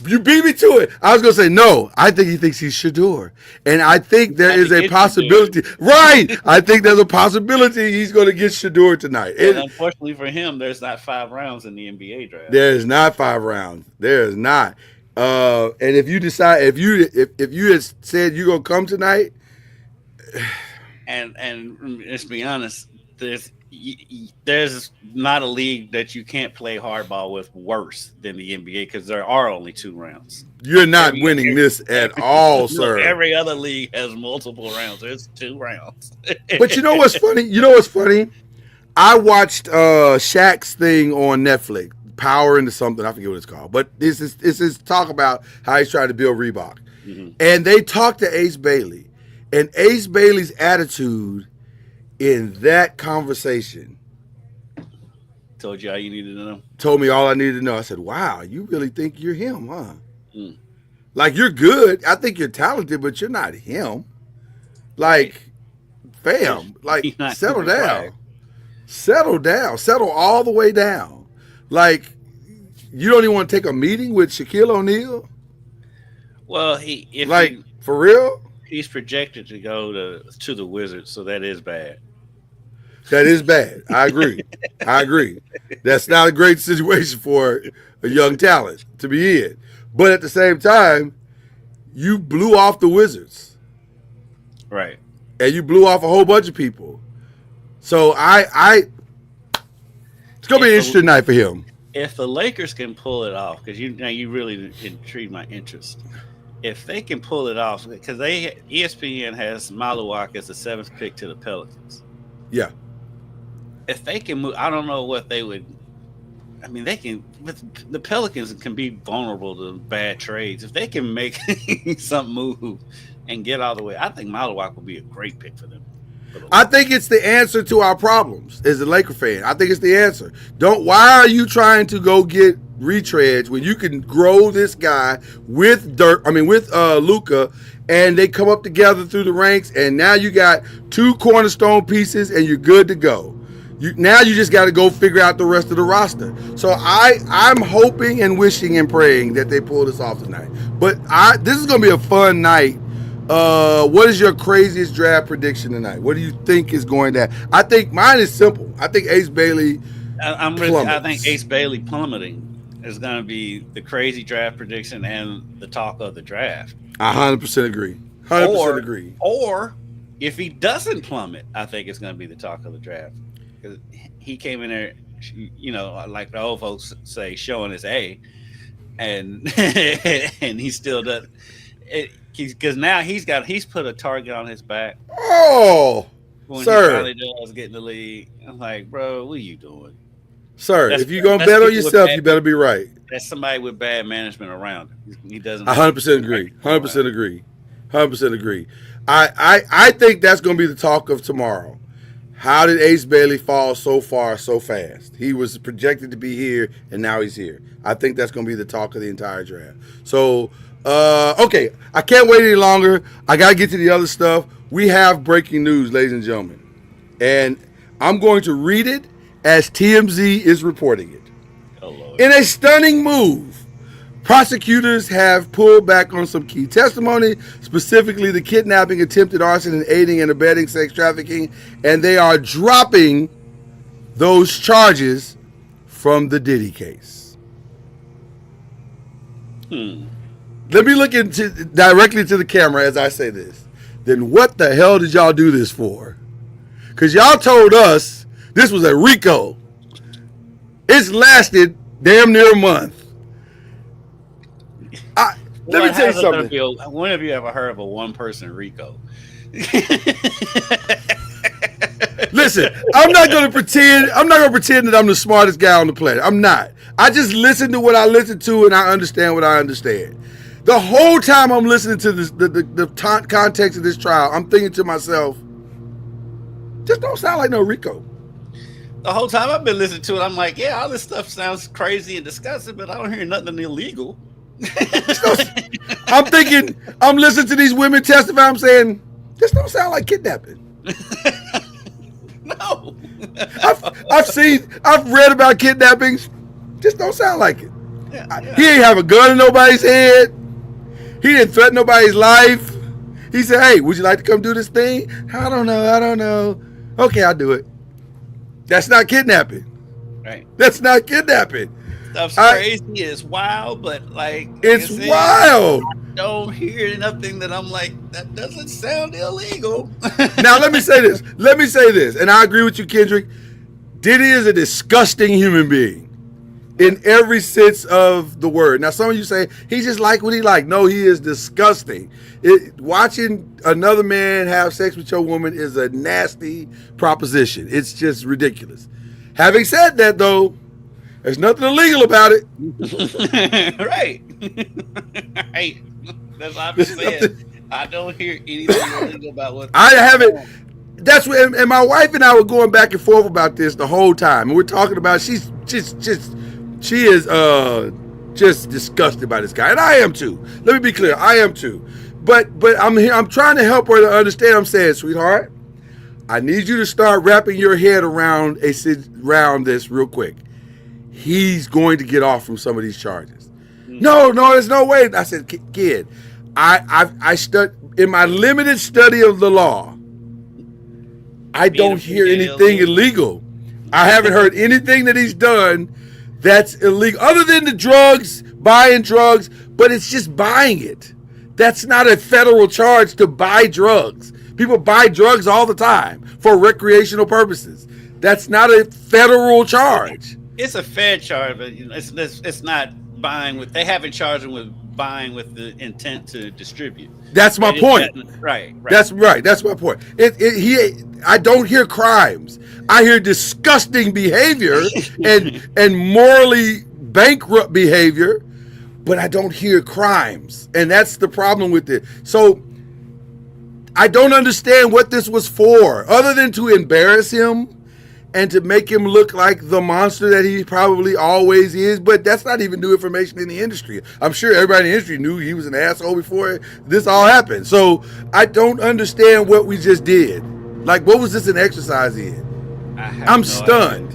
You beat me to it. I was going to say, no, I think he thinks he's Shedeur. And I think there is a possibility. Right. I think there's a possibility he's going to get Shedeur tonight. And unfortunately for him, there's not 5 rounds in the NBA draft. There's not 5 rounds. There's not. And if you decide, if you had said you're going to come tonight. And let's be honest, there's not a league that you can't play hardball with worse than the NBA because there are only 2 rounds. You're not winning this at all, sir. Every other league has multiple rounds. There's 2 rounds. But you know what's funny? I watched Shaq's thing on Netflix, Power into something. I forget what it's called. But it's his talk about how he's trying to build Reebok. Mm-hmm. And they talked to Ace Bailey. And Ace Bailey's attitude in that conversation told you all you needed to know. Told me all I needed to know. I said, wow, you really think you're him, huh? Mm. Like, you're good. I think you're talented, but you're not him. Like, fam, like, settle down. Right. Settle down. Settle all the way down. Like, you don't even want to take a meeting with Shaquille O'Neal? Well, he if Like he for real? he's projected to go to the Wizards, so that is bad. That is bad. I agree. I agree. That's not a great situation for a young talent to be in. But at the same time, you blew off the Wizards Right. and you blew off a whole bunch of people. So it's gonna be an If interesting night for him. if the Lakers can pull it off, because you really intrigued my interest. If they can pull it off, because ESPN has Maluak as the seventh pick to the Pelicans. Yeah. If they can move, I don't know what they would. I mean, they can. With the Pelicans can be vulnerable to bad trades. If they can make some move and get all the way, I think Maluak will be a great pick for them. I think it's the answer to our problems as a Laker fan. I think it's the answer. Why are you trying to go get retreads when you can grow this guy with Luka, and they come up together through the ranks, and now you got two cornerstone pieces and you're good to go. Now you just got to go figure out the rest of the roster. So I'm hoping and wishing and praying that they pull this off tonight. But this is going to be a fun night. What is your craziest draft prediction tonight? What do you think is going to? I think mine is simple. I think Ace Bailey. I think Ace Bailey plummeting is going to be the crazy draft prediction and the talk of the draft. I 100% agree. 100% agree. Or if he doesn't plummet, I think it's going to be the talk of the draft. Because he came in there, like the old folks say, showing his A, and and he still does. Because now he's put a target on his back. Oh, when sir, he finally does get in the league. I'm like, bro, what are you doing, sir? If you're gonna bet on yourself, you better be right. That's somebody with bad management around him. He doesn't. 100% agree. 100% agree. 100% agree. I think that's gonna be the talk of tomorrow. How did Ace Bailey fall so far so fast? He was projected to be here, and now he's here. I think that's going to be the talk of the entire draft. So, okay, I can't wait any longer. I got to get to the other stuff. We have breaking news, ladies and gentlemen. And I'm going to read it as TMZ is reporting it. Oh, Lord. In a stunning move, prosecutors have pulled back on some key testimony, specifically the kidnapping, attempted arson, and aiding and abetting sex trafficking, and they are dropping those charges from the Diddy case. Let me look directly to the camera as I say this. Then what the hell did y'all do this for? Because y'all told us this was a RICO. It's lasted damn near a month. Let me tell you something. When have you ever heard of a one-person RICO? Listen, I'm not gonna pretend that I'm the smartest guy on the planet. I'm not. I just listen to what I listen to, and I understand what I understand. The whole time I'm listening to this, the context of this trial, I'm thinking to myself, just don't sound like no RICO. The whole time I've been listening to it, I'm like, yeah, all this stuff sounds crazy and disgusting, but I don't hear nothing illegal. I'm thinking, I'm listening to these women testify. I'm saying, this don't sound like kidnapping. No. I've read about kidnappings. Just don't sound like it. Yeah. He ain't have a gun in nobody's head. He didn't threaten nobody's life. He said, hey, would you like to come do this thing? I don't know. Okay, I'll do it. That's not kidnapping. Right. That's not kidnapping. Stuff's crazy. It's wild, but it's wild. I don't hear nothing that I'm like, that doesn't sound illegal. Now, let me say this, and I agree with you, Kendrick. Diddy is a disgusting human being in every sense of the word. Now, some of you say, he just like what he like. No, he is disgusting. Watching another man have sex with your woman is a nasty proposition. It's just ridiculous. Having said that, though, there's nothing illegal about it. Right. Right. That's what I'm saying. I don't hear anything illegal about what I haven't. That's what, and my wife and I were going back and forth about this the whole time. And we're talking about she is just disgusted by this guy, and I am too. Let me be clear, I am too. But I'm trying to help her to understand. I'm saying, sweetheart, I need you to start wrapping your head around this real quick. He's going to get off from some of these charges. No, there's no way. I said, kid, I stud in my limited study of the law. I don't hear anything illegal. I haven't heard anything that he's done that's illegal, other than the drugs, buying drugs. But it's just buying it. That's not a federal charge to buy drugs. People buy drugs all the time for recreational purposes. That's not a federal charge. It's a fair charge, but it's not buying with. They haven't charged him with buying with the intent to distribute. That's my point. Right. That's right. That's my point. I don't hear crimes. I hear disgusting behavior and morally bankrupt behavior, but I don't hear crimes. And that's the problem with it. So I don't understand what this was for, other than to embarrass him and to make him look like the monster that he probably always is. But that's not even new information in the industry. I'm sure everybody in the industry knew he was an asshole before this all happened. So I don't understand what we just did. Like, what was this an exercise in? I'm stunned.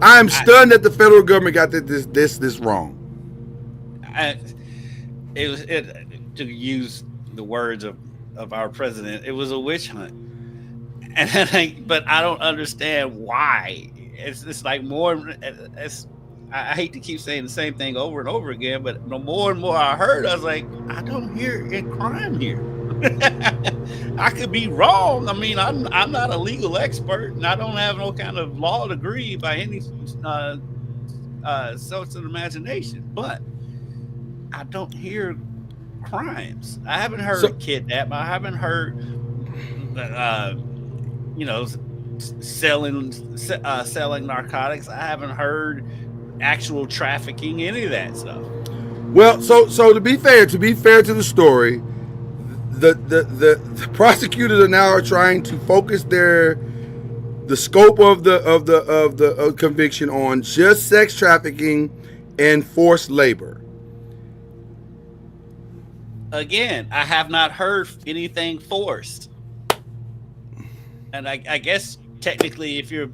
I am stunned that the federal government got this wrong. To use the words of our president, it was a witch hunt. And but I don't understand why. It's like more. I hate to keep saying the same thing over and over again, but the more and more I heard, I was like, I don't hear a crime here. I could be wrong. I mean, I'm not a legal expert, and I don't have no kind of law degree by any sorts of imagination. But I don't hear crimes. I haven't heard kidnap. I haven't heard. Selling narcotics. I haven't heard actual trafficking, any of that stuff. Well, so to be fair to the story, the prosecutors are now trying to focus the scope of the conviction on just sex trafficking and forced labor. Again, I have not heard anything forced. And I guess technically, if you're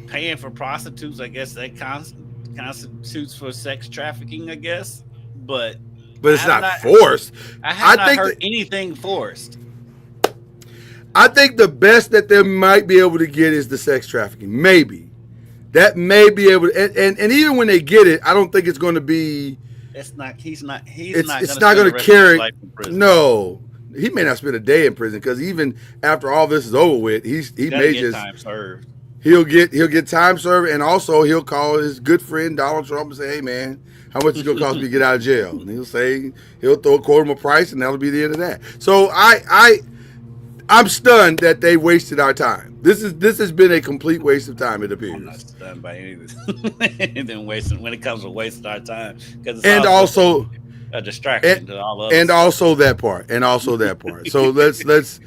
paying for prostitutes, I guess that constitutes for sex trafficking, I guess. But it's not forced. I have not heard anything forced. I think the best that they might be able to get is the sex trafficking. Maybe. That may be able to, and even when they get it, I don't think it's going to be. It's not going to carry. No. He may not spend a day in prison, because even after all this is over with, he may just time served. He'll get time served, and also he'll call his good friend Donald Trump and say, "Hey man, how much is it gonna cost me to get out of jail?" And he'll quote him a price, and that'll be the end of that. So I'm stunned that they wasted our time. This has been a complete waste of time. It appears. I'm not stunned by anything wasting when it comes to wasting our time, and also a distraction to all of us. And also that part. So let's.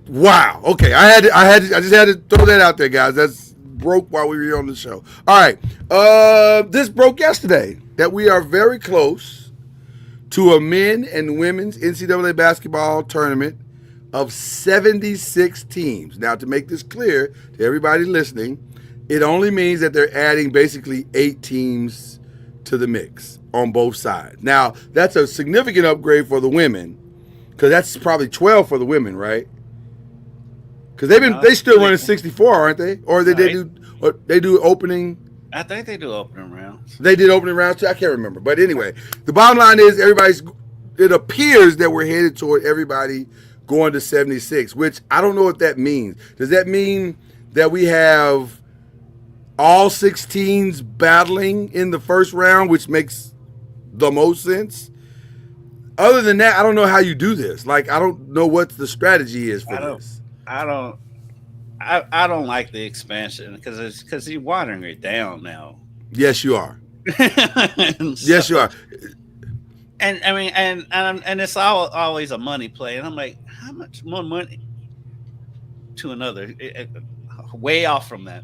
Wow. Okay. I just had to throw that out there, guys. That's broke while we were on the show. All right. This broke yesterday that we are very close to a men and women's NCAA basketball tournament of 76 teams. Now, to make this clear to everybody listening, it only means that they're adding basically 8 teams to the mix on both sides. Now, that's a significant upgrade for the women, because that's probably 12 for the women, right? Because they still running 64, aren't they? Or they do opening. I think they do opening rounds. They did opening rounds too. I can't remember, but anyway, the bottom line is it appears that we're headed toward everybody going to 76, which I don't know what that means. Does that mean that we have all 16s battling in the first round, which makes the most sense? Other than that, I don't know how you do this. Like, I don't know what the strategy is for this. I don't like the expansion because you're watering it down now. Yes, you are. Yes, you are. And I mean, and it's always a money play. And I'm like, how much more money to another? Way off from that.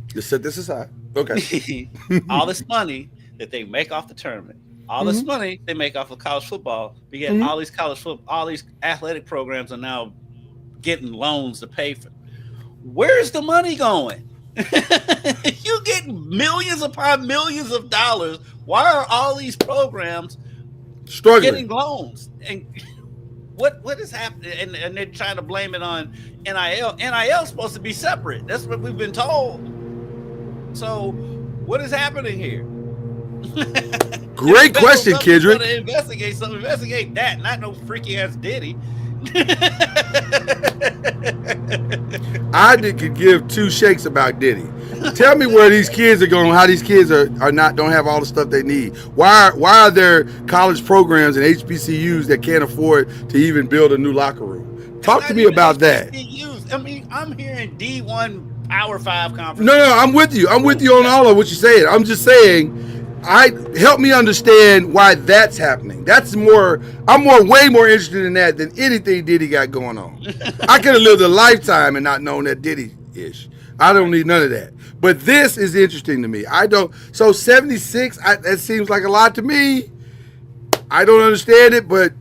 Just set this aside. Okay. All this money that they make off the tournament, all this money they make off of college football. Because all these all these athletic programs are now getting loans to pay for. Where's the money going? You're getting millions upon millions of dollars. Why are all these programs struggling, getting loans? And what is happening? And they're trying to blame it on NIL. NIL is supposed to be separate. That's what we've been told. So what is happening here? Great question, Kendrick. Investigate something. Investigate that, not no freaky ass Diddy. I could give two shakes about Diddy. Tell me where these kids are going. How these kids are not don't have all the stuff they need. Why are there college programs and HBCUs that can't afford to even build a new locker room? Talk to me about that. I mean, I'm hearing D1 Power 5 conference. No, I'm with you. I'm with you on all of what you're saying. I'm just saying. Help me understand why that's happening. I'm way more interested in that than anything Diddy got going on. I could have lived a lifetime and not known that Diddy-ish. I don't need none of that. But this is interesting to me. So 76, that seems like a lot to me. I don't understand it, but.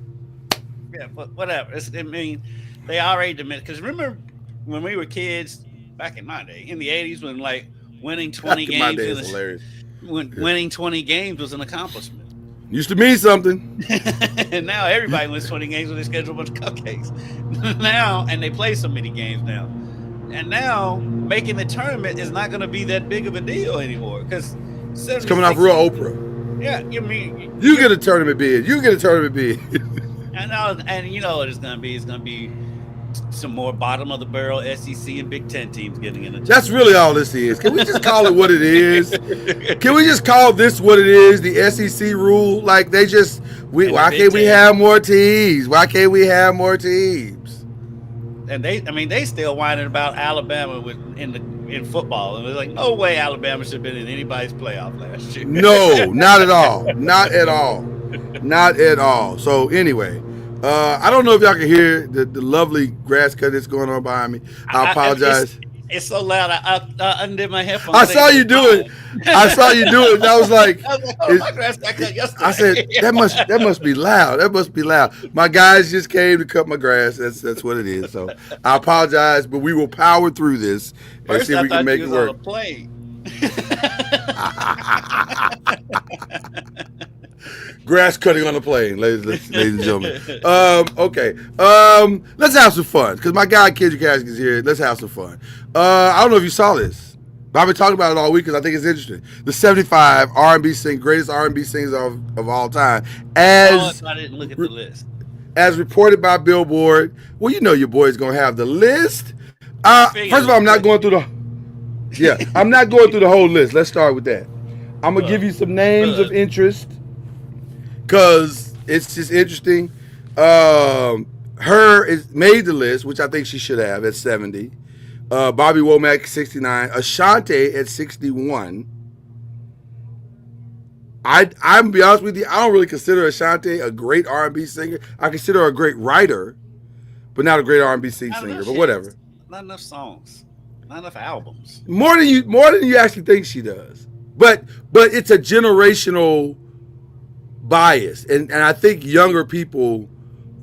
Yeah, but whatever. I mean, they already admit, because remember when we were kids back in my day, in the 80s, when like winning 20 games. My day is hilarious. Winning 20 games was an accomplishment. Used to mean something. And now everybody wins 20 games when they schedule a bunch of cupcakes. Now, and they play so many games now. And now making the tournament is not going to be that big of a deal anymore because it's coming off real Oprah. Yeah, you get a tournament bid. You get a tournament bid. and you know what it's going to be. It's going to be some more bottom of the barrel SEC and Big Ten teams getting in. That's really all this is. Can we just call it what it is? Can we just call this what it is? The SEC rule, like they just why can't we have more teams? Why can't we have more teams? And they still whining about Alabama in football, and they're like, no way Alabama should have been in anybody's playoff last year. No, not at all, not at all, not at all. So anyway. I don't know if y'all can hear the lovely grass cut that's going on behind me. I apologize. It's so loud. I undid my headphones. I saw you do it. And I was like, my grass got cut yesterday. I said that must be loud. That must be loud. My guys just came to cut my grass. That's what it is. So I apologize, but we will power through this and see if we can make it work. On a plane. Grass cutting on the plane, ladies and gentlemen. Okay. Let's have some fun because my guy Kendrick Haskins is here. Let's have some fun. I don't know if you saw this, but I've been talking about it all week because I think it's interesting. The 75 greatest R&B singers of all time. I didn't look at the list. As reported by Billboard. Well, you know your boy's gonna have the list. First of all, I'm not going through the whole list. Let's start with that. I'm gonna give you some names of interest. Because it's just interesting. Her made the list, which I think she should have at 70. Bobby Womack, 69. Ashanti at 61. I'm gonna be honest with you, I don't really consider Ashanti a great R&B singer. I consider her a great writer, but not a great R&B singer. But whatever. Not enough songs. Not enough albums. More than you actually think she does. But it's a generational bias, and I think younger people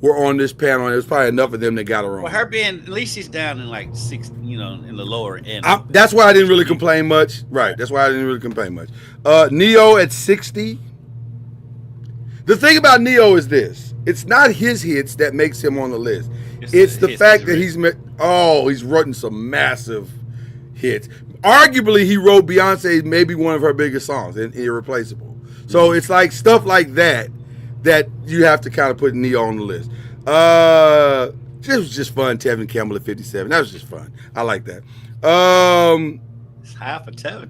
were on this panel, and there's probably enough of them that got her wrong. Well, her being at least she's down in like 6, in the lower end. That's why I didn't really complain much. Right, that's why I didn't really complain much. Neo at 60. The thing about Neo is this: it's not his hits that makes him on the list. It's the fact that he's written some massive hits. Arguably, he wrote Beyonce maybe one of her biggest songs, Irreplaceable. So it's like stuff like that you have to kind of put Neo on the list. This was just fun. Tevin Campbell at 57. That was just fun. I like that. It's high for Tevin.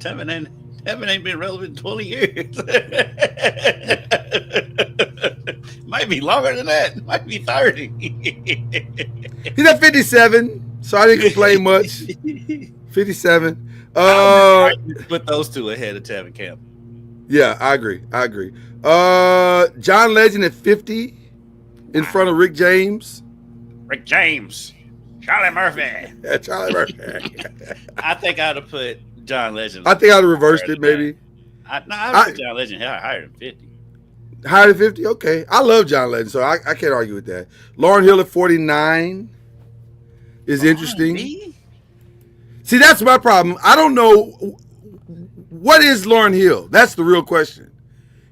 Tevin ain't been relevant in 20 years. Might be longer than that. Might be 30. He's at 57, so I didn't complain much. 57. Put those two ahead of Tevin Campbell. Yeah, I agree. John Legend at 50 in front of Rick James. Charlie Murphy. Yeah, Charlie Murphy. I think I'd have put John Legend. I think I'd have reversed it maybe. I'd put John Legend higher than 50. Higher than 50? Okay. I love John Legend, so I can't argue with that. Lauryn Hill at 49 is interesting. Me? See, that's my problem. I don't know. What is Lauryn Hill? That's the real question.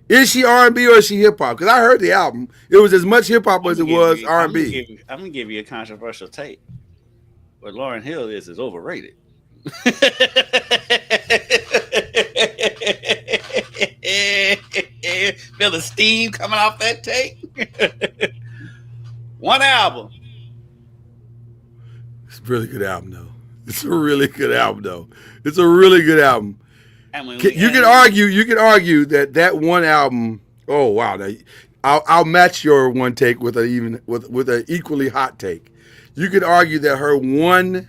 Is she R&B or is she hip hop? Because I heard the album. It was as much hip hop as it was R&B. I'm gonna give you a controversial take. What Lauryn Hill is overrated. Feel the steam coming off that take. One album. It's a really good album, though. It's a really good album, though. It's a really good album. You can argue that one album. Oh wow! Now, I'll match your one take with an equally hot take. You could argue that her one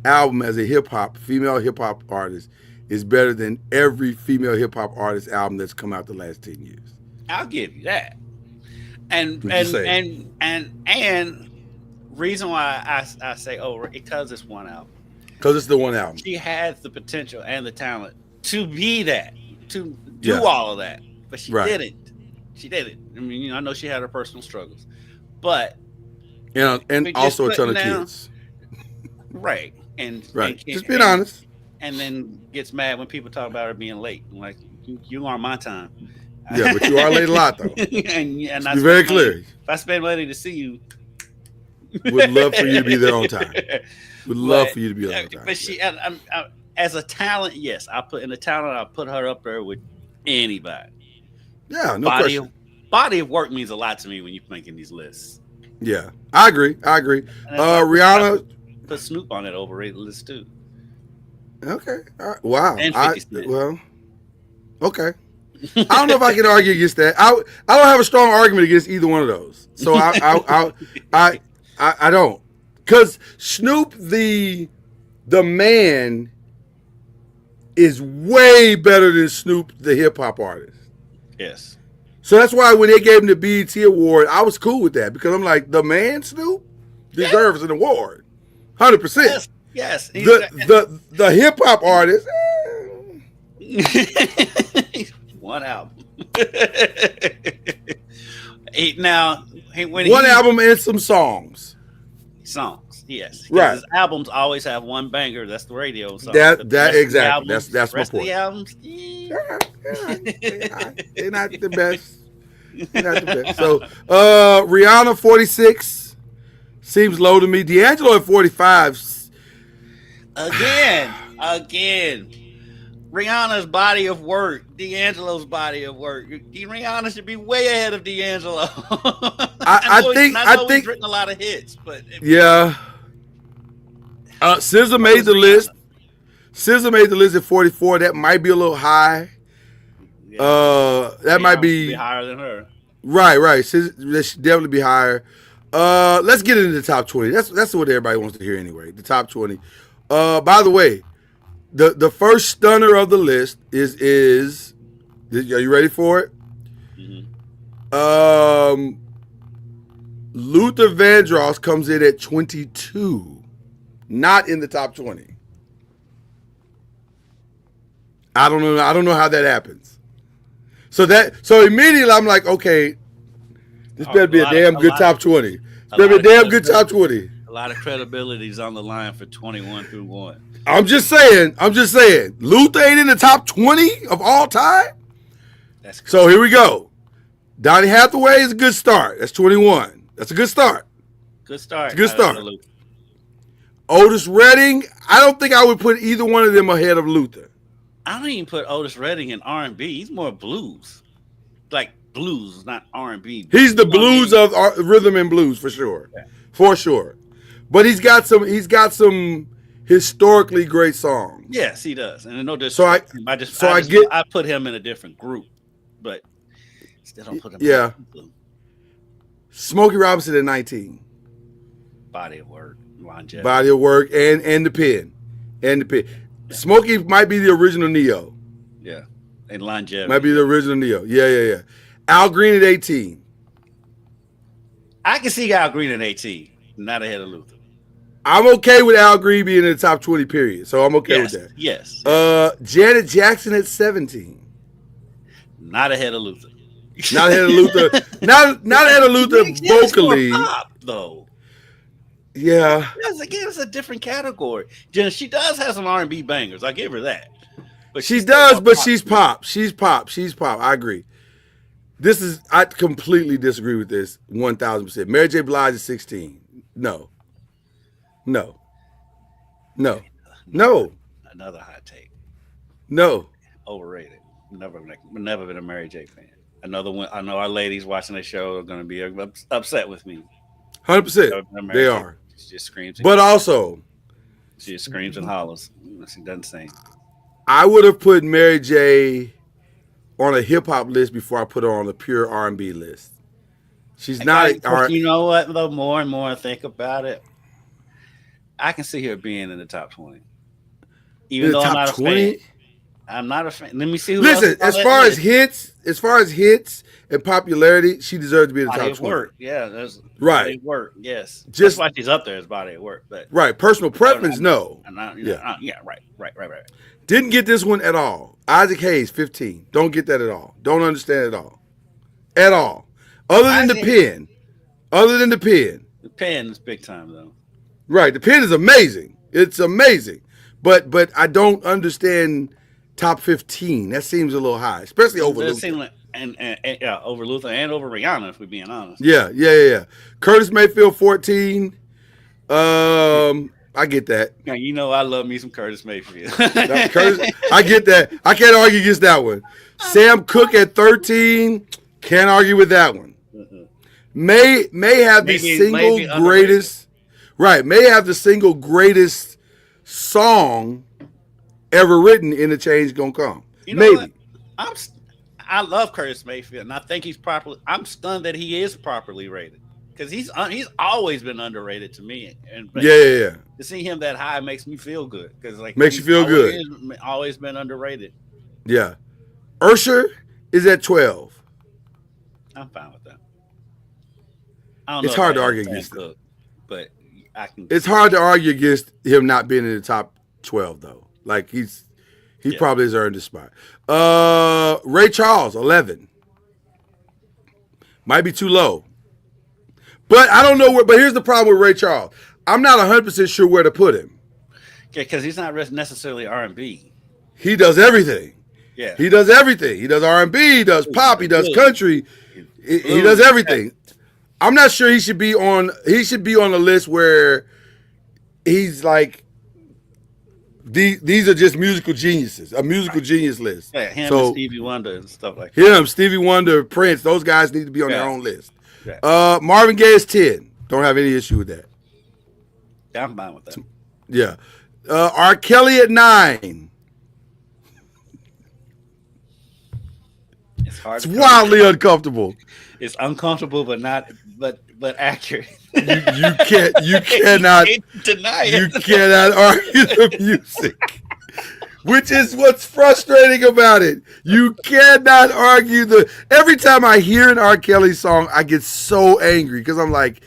album as a female hip hop artist is better than every female hip hop artist album that's come out the last 10 years. I'll give you that. And reason why I say because it's one album. Because it's the one album. She has the potential and the talent to be that, to do all of that, but she didn't. She didn't. I mean, I know she had her personal struggles, but and also a ton of kids. Right. And just being honest. And then gets mad when people talk about her being late. I'm like, you are my time. Yeah, but you are late a lot though. and I be very clear. If I spend money to see you, would love for you to be there on time. Would love for you to be there on time. But she, as a talent, yes, I put her up there with anybody. Yeah, no question. Body of work means a lot to me when you're making these lists. Yeah, I agree. Rihanna put Snoop on that overrated list too. Okay. All right. Wow. And 50 Cent. Okay. I don't know if I can argue against that. I don't have a strong argument against either one of those. So I don't. Because Snoop the man is way better than Snoop the hip hop artist. Yes. So that's why when they gave him the BET award, I was cool with that because I'm like, the man Snoop deserves an award, 100%. Yes. The hip hop artist. One album. One album and some songs. Yes. Right. His albums always have one banger. That's the radio song. That exactly. That's my point. The albums, they're not the best. So Rihanna 46 seems low to me. D'Angelo at 45. Again. Rihanna's body of work, D'Angelo's body of work. Rihanna should be way ahead of D'Angelo. I think he's written a lot of hits, but SZA made the list. SZA made the list at 44. That might be a little high. That might be higher than her. Right. That should definitely be higher. Let's get into the top 20. That's what everybody wants to hear anyway. The top 20. By the way, the first stunner of the list is are you ready for it? Mm-hmm. Luther Vandross comes in at 22. Not in the top 20. I don't know how that happens. So immediately I'm like, okay, this better be a damn good top 20. This better be a damn good top 20. A lot of credibility is on the line for 21 through 1. I'm just saying. Luther ain't in the top 20 of all time. That's crazy. So here we go. Donny Hathaway is a good start. That's 21. That's a good start. Good start. Otis Redding, I don't think I would put either one of them ahead of Luther. I don't even put Otis Redding in R&B. He's more blues. Like blues, not R&B. He's the blues of rhythm and blues for sure. Yeah. For sure. But he's got some historically great songs. Yes, he does. And no disrespect. I put him in a different group, but still don't put him in blue. Smokey Robinson at 19. Body of work. Longevity. Body of work and the pen. Yeah. Smokey might be the original Neo. Yeah. And longevity. Might be the original Neo. Yeah. Al Green at 18. I can see Al Green at 18. Not ahead of Luther. I'm okay with Al Green being in the top 20 period. So I'm okay with that. Yes. Janet Jackson at 17. Not ahead of Luther. Not ahead of Luther. Not ahead of Luther vocally. Pop, though. Yeah. Again, it's a different category. She does have some R&B bangers. I give her that. But she does, but she's pop. She's pop. I agree. I completely disagree with this 1,000%. Mary J. Blige is 16. No, no, no, no, Another hot take. no. Overrated. Never been a Mary J fan. Another one. I know our ladies watching the show are going to be upset with me. 100%. Never been a Mary They J. are. She just screams. But also, She just screams and hollers. She doesn't sing. I would have put Mary J. on a hip hop list before I put her on a pure R&B list. She's not. You know what? The more and more I think about it, I can see her being in the top 20. Even though I'm not a fan. I'm not a fan. Let me see who Listen, else as far as hits and popularity, she deserves to be in the body top of 20. work. Yeah, there's Right. body of work. Yes, Just- that's why she's up there as body of work. But Right. Personal preference, no. Right. Didn't get this one at all. Isaac Hayes, 15. Don't get that at all. Don't understand it at all. At all. Other than the pen. The pen is big time though. Right. The pen is amazing. It's amazing. But I don't understand top 15. That seems a little high, especially over Luther. Like, and over Luther and over Rihanna, if we're being honest. Yeah. Curtis Mayfield, 14. I get that. Now, you know I love me some Curtis Mayfield. Curtis, I get that. I can't argue against that one. Sam Cooke at 13. Can't argue with that one. May have the single greatest. Right. May have the single greatest song ever written in The Change Gonna Come. You know Maybe. what? I love Curtis Mayfield, and I think he's properly. I'm stunned that he is properly rated because he's always been underrated to me. And Yeah. to see him that high makes me feel good because Makes you feel good. Always been underrated. Yeah. Usher is at 12. I'm fine with that. I don't It's know hard if to I argue understand against Cook, but I can. It's hard to argue against him not being in the top 12 though. Like he probably has earned his spot. Ray Charles, 11. Might be too low. But I don't know where. But here's the problem with Ray Charles. I'm not 100% sure where to put him. Because he's not necessarily R&B. He does everything. Yeah, He does everything. He does R&B. He does pop. He does country. He does everything. I'm not sure he should be on. He should be on a list where he's like. These are just musical geniuses. A musical genius list. Yeah, him and Stevie Wonder and stuff like that. Him, Stevie Wonder, Prince. Those guys need to be on their own list. Yeah. Marvin Gaye is 10. Don't have any issue with that. Yeah, I'm fine with that. Yeah. R. Kelly at 9. It's hard. It's wildly uncomfortable. It's uncomfortable, but accurate. You cannot deny it. You cannot argue the music, which is what's frustrating about it. You cannot argue every time I hear an R. Kelly song, I get so angry because I'm like,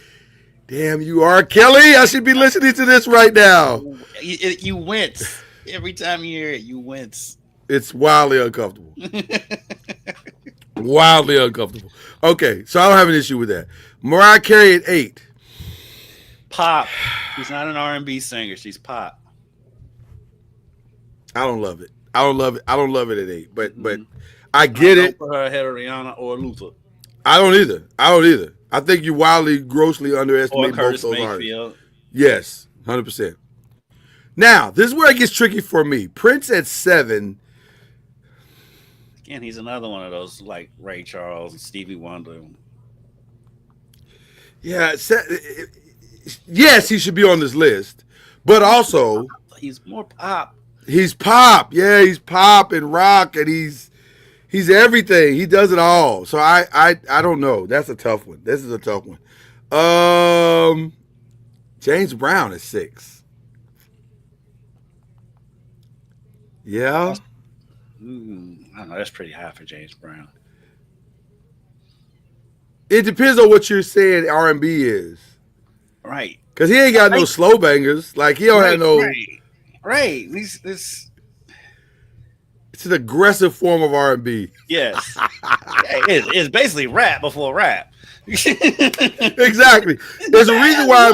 damn, you R. Kelly, I should be listening to this right now. You wince. Every time you hear it, you wince. It's wildly uncomfortable. Wildly uncomfortable. Okay, so I don't have an issue with that. Mariah Carey at 8. Pop. She's not an R&B singer. She's pop. I don't love it. I don't love it at 8. But I get it. Put her ahead of Rihanna or Luther. I don't either. I think you wildly, grossly underestimate both Curtis those Mayfield. artists. Yes, 100%. Now, this is where it gets tricky for me. Prince at 7. Again, he's another one of those like Ray Charles and Stevie Wonder. Yeah, yes, he should be on this list. But also, he's more pop. He's pop. Yeah, he's pop and rock, and he's everything. He does it all. So I don't know. That's a tough one. This is a tough one. James Brown is 6. Yeah. I don't know. That's pretty high for James Brown. It depends on what you're saying R&B is. Right. Because he ain't got no slow bangers. Like, he don't have no... Right. It's an aggressive form of R&B. Yes. It's basically rap before rap. Exactly. There's a reason why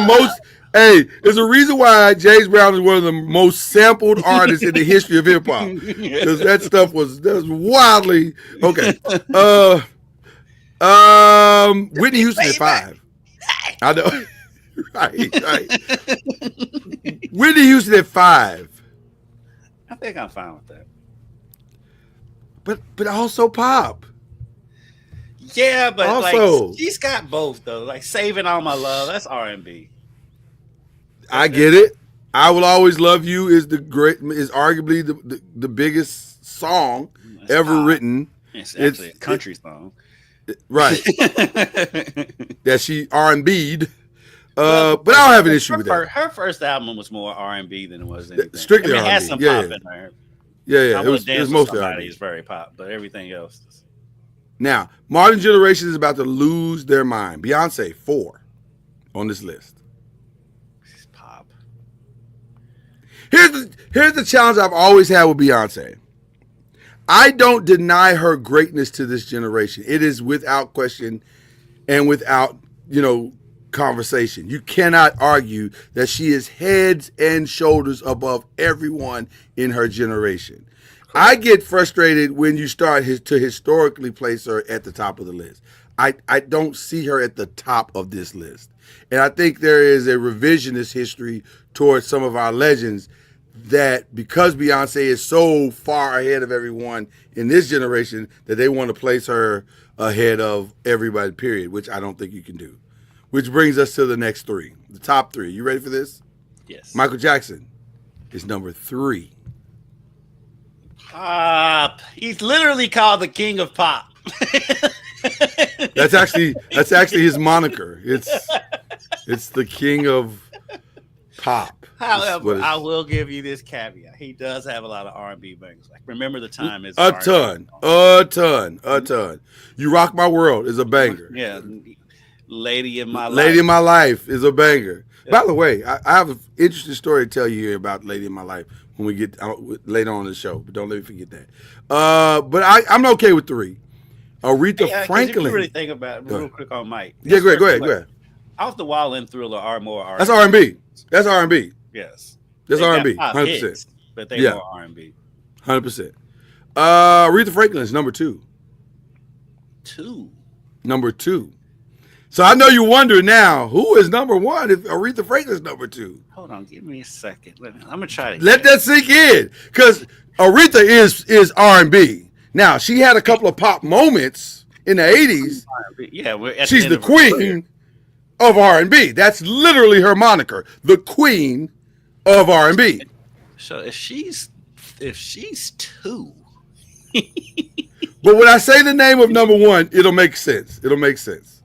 there's a reason why James Brown is one of the most sampled artists in the history of hip hop. Because that was wildly okay. Whitney Houston at 5. I know. right. Whitney Houston at 5. I think I'm fine with that. But also pop. Yeah, but Also, like she's got both though. Like Saving All My Love, that's R&B. I get it. I Will Always Love You is arguably the biggest song ever pop. written. It's actually a country song. Right. That she R&B'd. But I don't have an issue with that. Her first album was more R&B than it was anything. Strictly it had R&B. some Yeah, pop yeah. in there. Yeah. I It was mostly R&B. It's very pop, but everything else is... Now, modern generation is about to lose their mind. Beyonce, 4 on this list. pop. Here's the challenge I've always had with Beyonce. I don't deny her greatness to this generation. It is without question and without, conversation. You cannot argue that she is heads and shoulders above everyone in her generation. I get frustrated when you start to historically place her at the top of the list. I don't see her at the top of this list. And I think there is a revisionist history towards some of our legends that because Beyonce is so far ahead of everyone in this generation that they want to place her ahead of everybody, period, which I don't think you can do. Which brings us to the next 3, the top 3. You ready for this? Yes. Michael Jackson is number 3. Pop. He's literally called the king of pop. That's actually his moniker. It's the king of pop. However, I will give you this caveat. He does have a lot of R&B bangers. Like Remember the Time is a ton. You Rock My World is a banger. Yeah. Lady in My Life is a banger. Yeah. By the way, I have an interesting story to tell you here about Lady in My Life when we get later on in the show, but don't let me forget that. But I'm okay with 3. Aretha Franklin. If you really think about it, real quick on Mike. Yeah, go ahead. Off the Wall and Thriller are more R&B. That's R&B. Yes. That's R&B. 100%. But they more R&B. 100%. Aretha Franklin is number 2. Number 2. So I know you're wondering now, who is number 1 if Aretha Franklin is number 2? Hold on, give me a second. I'm gonna try to let that sink in, because Aretha is R&B. Now she had a couple of pop moments in the 80s. Yeah, she's the queen of R&B. That's literally her moniker, the queen of R&B. So if she's 2. But when I say the name of number 1, it'll make sense.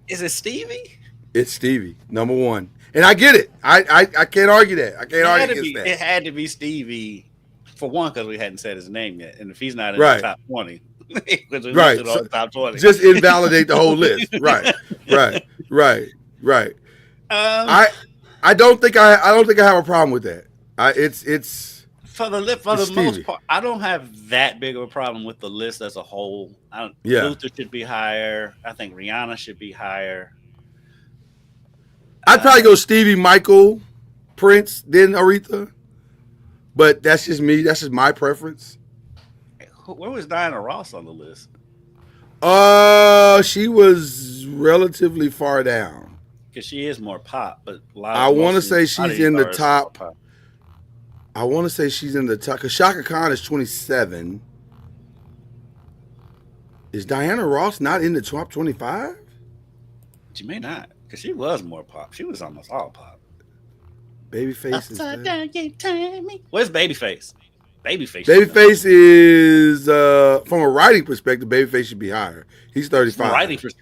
Is it Stevie? It's Stevie, number 1. And I get it. I can't argue that. I can't argue against that. It had to be Stevie, for one, because we hadn't said his name yet. And if he's not in the top 20, right. So top 20. Just invalidate the whole list. Right. I don't think I have a problem with that. It's for the most part, I don't have that big of a problem with the list as a whole. Luther should be higher. I think Rihanna should be higher. I'd probably go Stevie, Michael, Prince, then Aretha. But that's just me. That's just my preference. Where was Diana Ross on the list? She was relatively far down. Because she is more pop, but I want to say she's in the top. I want to say she's in the top because Shaka Khan is 27. Is Diana Ross not in the top 25? She may not, because she was more pop. She was almost all pop. Babyface is there. Where's Babyface? Babyface is from a writing perspective, Babyface should be higher. He's 35. From a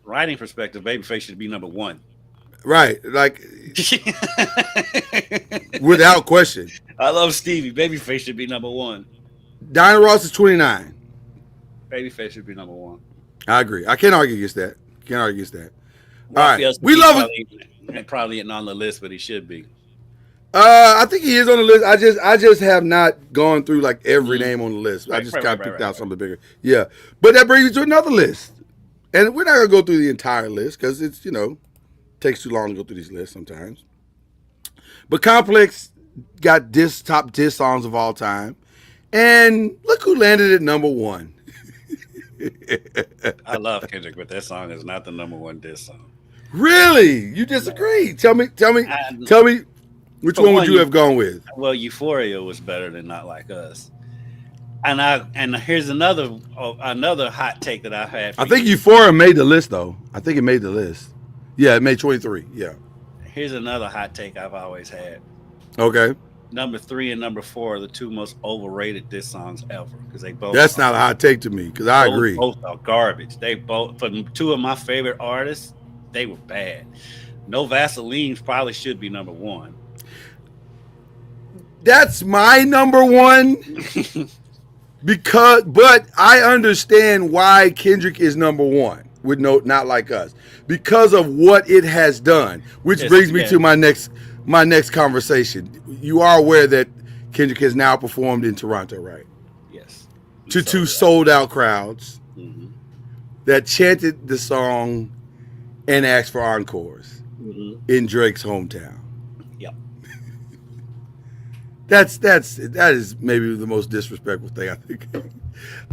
writing perspective, Babyface should be number 1. Right, like without question. I love Stevie. Babyface should be number 1. Diana Ross is 29. Babyface should be number 1. I agree. I can't argue against that. All right, we love it. Probably isn't on the list, but he should be. I think he is on the list. I just have not gone through like every name on the list. I just kind of picked out something bigger. Yeah, but that brings me to another list, and we're not gonna go through the entire list because it's takes too long to go through these lists sometimes. But Complex got top diss songs of all time, and look who landed at number 1. I love Kendrick, but that song is not the number one diss song. Really? You disagree? Tell me And which for one would one, you have gone with? well, Euphoria was better than Not Like Us. And here's another hot take that I've had. I think Euphoria made the list though. I think it made the list. Yeah, it made 23. Yeah. Here's another hot take I've always had. Okay. Number 3 and number 4 are the two most overrated diss songs ever because they both. That's not a hot take to me because I agree. Both are garbage. They both, for two of my favorite artists, they were bad. No Vaseline probably should be number 1. That's my number one but I understand why Kendrick is number 1 with Not Like Us because of what it has done, which brings me to my next conversation. You are aware that Kendrick has now performed in Toronto, right? Yes. To two sold out crowds that chanted the song and asked for encores in Drake's hometown. Yep. That is maybe the most disrespectful thing I think.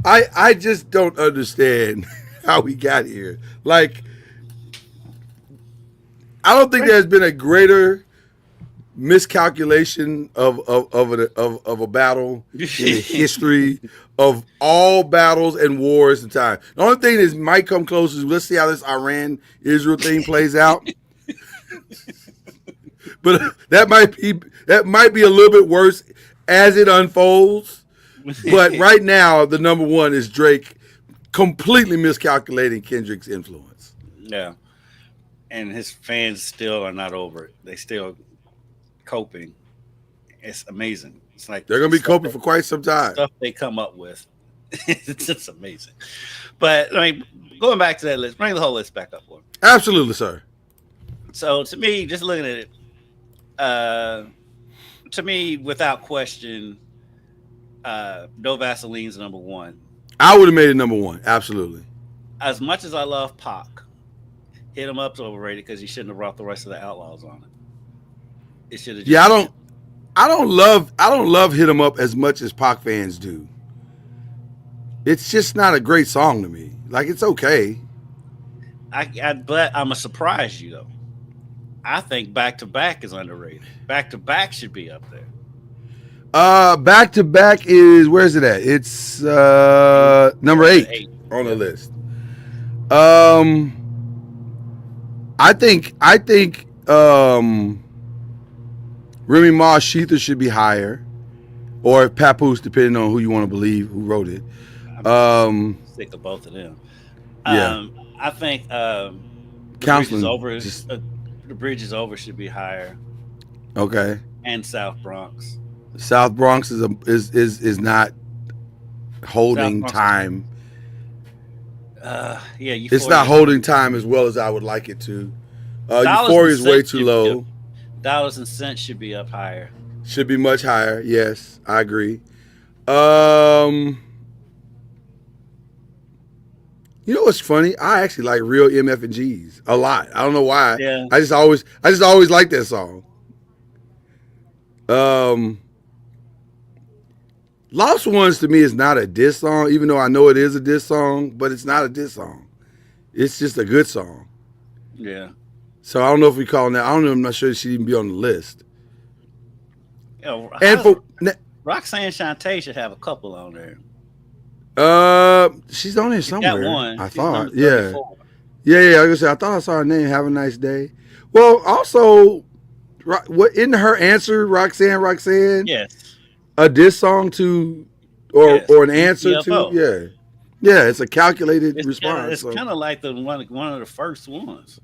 I just don't understand how we got here. Like, I don't think there's been a greater miscalculation of a battle in the history of all battles and wars in time. The only thing that might come close is let's see how this Iran-Israel thing plays out. But that might be a little bit worse as it unfolds. But right now, the number one is Drake completely miscalculating Kendrick's influence. Yeah. And his fans still are not over it. They still coping. It's amazing. It's like they're gonna be coping for quite some time. Stuff they come up with. It's just amazing. But I mean, going back to that list, bring the whole list back up for me. Absolutely, sir. So to me, just looking at it, to me, without question, No Vaseline's number 1. I would have made it number 1. Absolutely. As much as I love Pac, Hit 'Em Up's overrated because he shouldn't have brought the rest of the Outlaws on it. It should have. Yeah, I don't love Hit 'Em Up as much as Pac fans do. It's just not a great song to me. Like, it's okay. But I'm gonna surprise you though. I think Back to Back is underrated. Back to Back should be up there. Back to Back is, where's it at? It's number 8 on the list. I think Remy Ma Sheether should be higher, or Papoose, depending on who you want to believe who wrote it. I'm sick of both of them. Yeah. I think Counseling The Bridge is Over should be higher. Okay. And South Bronx. South Bronx is not holding time. It's not holding time as well as I would like it to. Euphoria is way too low. Dollars and Cents should be up higher. Should be much higher. Yes, I agree. You know what's funny? I actually like Real MF and G's a lot. I don't know why. Yeah. I just always like that song. Lost Ones to me is not a diss song, even though I know it is a diss song, but it's not a diss song. It's just a good song. Yeah. So I don't know if we call it that. I don't know. I'm not sure she should even be on the list. And for Roxanne Shante should have a couple on there. She's on there somewhere. Got one. I She's thought. number 34. Yeah. I was gonna say I thought I saw her name. Have a nice day. Well, also, what in her answer, Roxanne? Yes. A diss song to, or an answer to? Yeah. It's a calculated response. It's kind of like one of the first ones.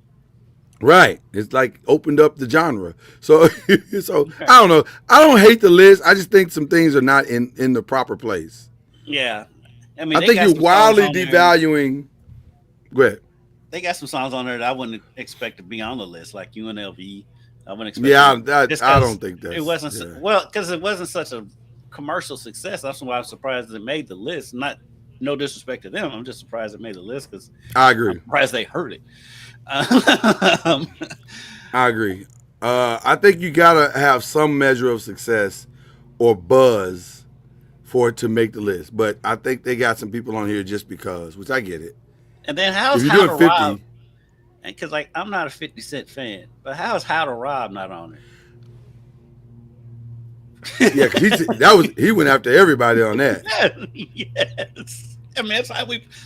Right. It's like opened up the genre. So I don't know. I don't hate the list. I just think some things are not in the proper place. Yeah. I mean, I think you're wildly devaluing. Go ahead. They got some songs on there that I wouldn't expect to be on the list, like UNLV. I wouldn't expect. Yeah, I don't think that. It wasn't because it wasn't such a commercial success. That's why I'm surprised it made the list. No disrespect to them. I'm just surprised it made the list because I agree. I'm surprised they heard it. I agree. I think you gotta have some measure of success or buzz for it to make the list. But I think they got some people on here just because, which I get it. And then how's If How you're to doing 50, Rob? Because like I'm not a 50 Cent fan, but how's How to Rob not on there? yeah, he went after everybody on that. Yes. I mean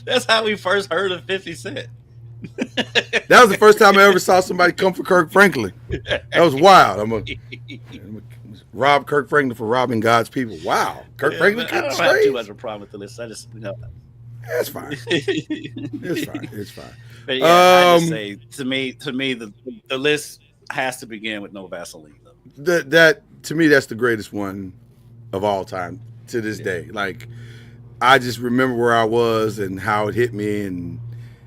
that's how we first heard of 50 Cent. That was the first time I ever saw somebody come for Kirk Franklin. That was wild. I'm gonna rob Kirk Franklin for robbing God's people. Wow, Kirk Franklin. I don't have too much of a problem with the list. I just That's fine. It's fine. It's fine. But yeah, I just say to me the list has to begin with No Vaseline. That to me, that's the greatest one of all time to this day. Like, I just remember where I was and how it hit me and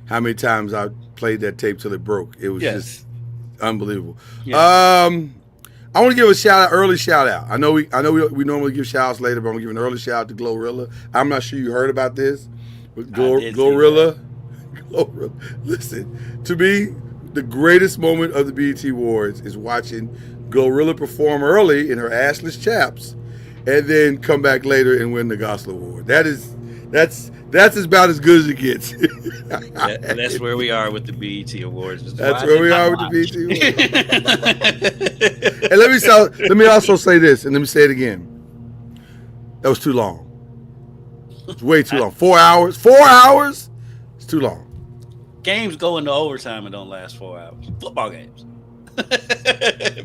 how many times I played that tape till it broke. It was just unbelievable. Yeah. I want to give a early shout out. I know we normally give shout outs later, but I'm gonna give an early shout out to Glorilla. I'm not sure you heard about this, but Glorilla. Listen, to me, the greatest moment of the BET Awards is watching Glorilla perform early in her assless chaps, and then come back later and win the Gospel Award. That's about as good as it gets. And that's where we are with the BET Awards. That's where we are with the BET Awards. And let me also say this, and let me say it again. That was too long. It's way too long. 4 hours. 4 hours. It's too long. Games go into overtime and don't last 4 hours. Football games.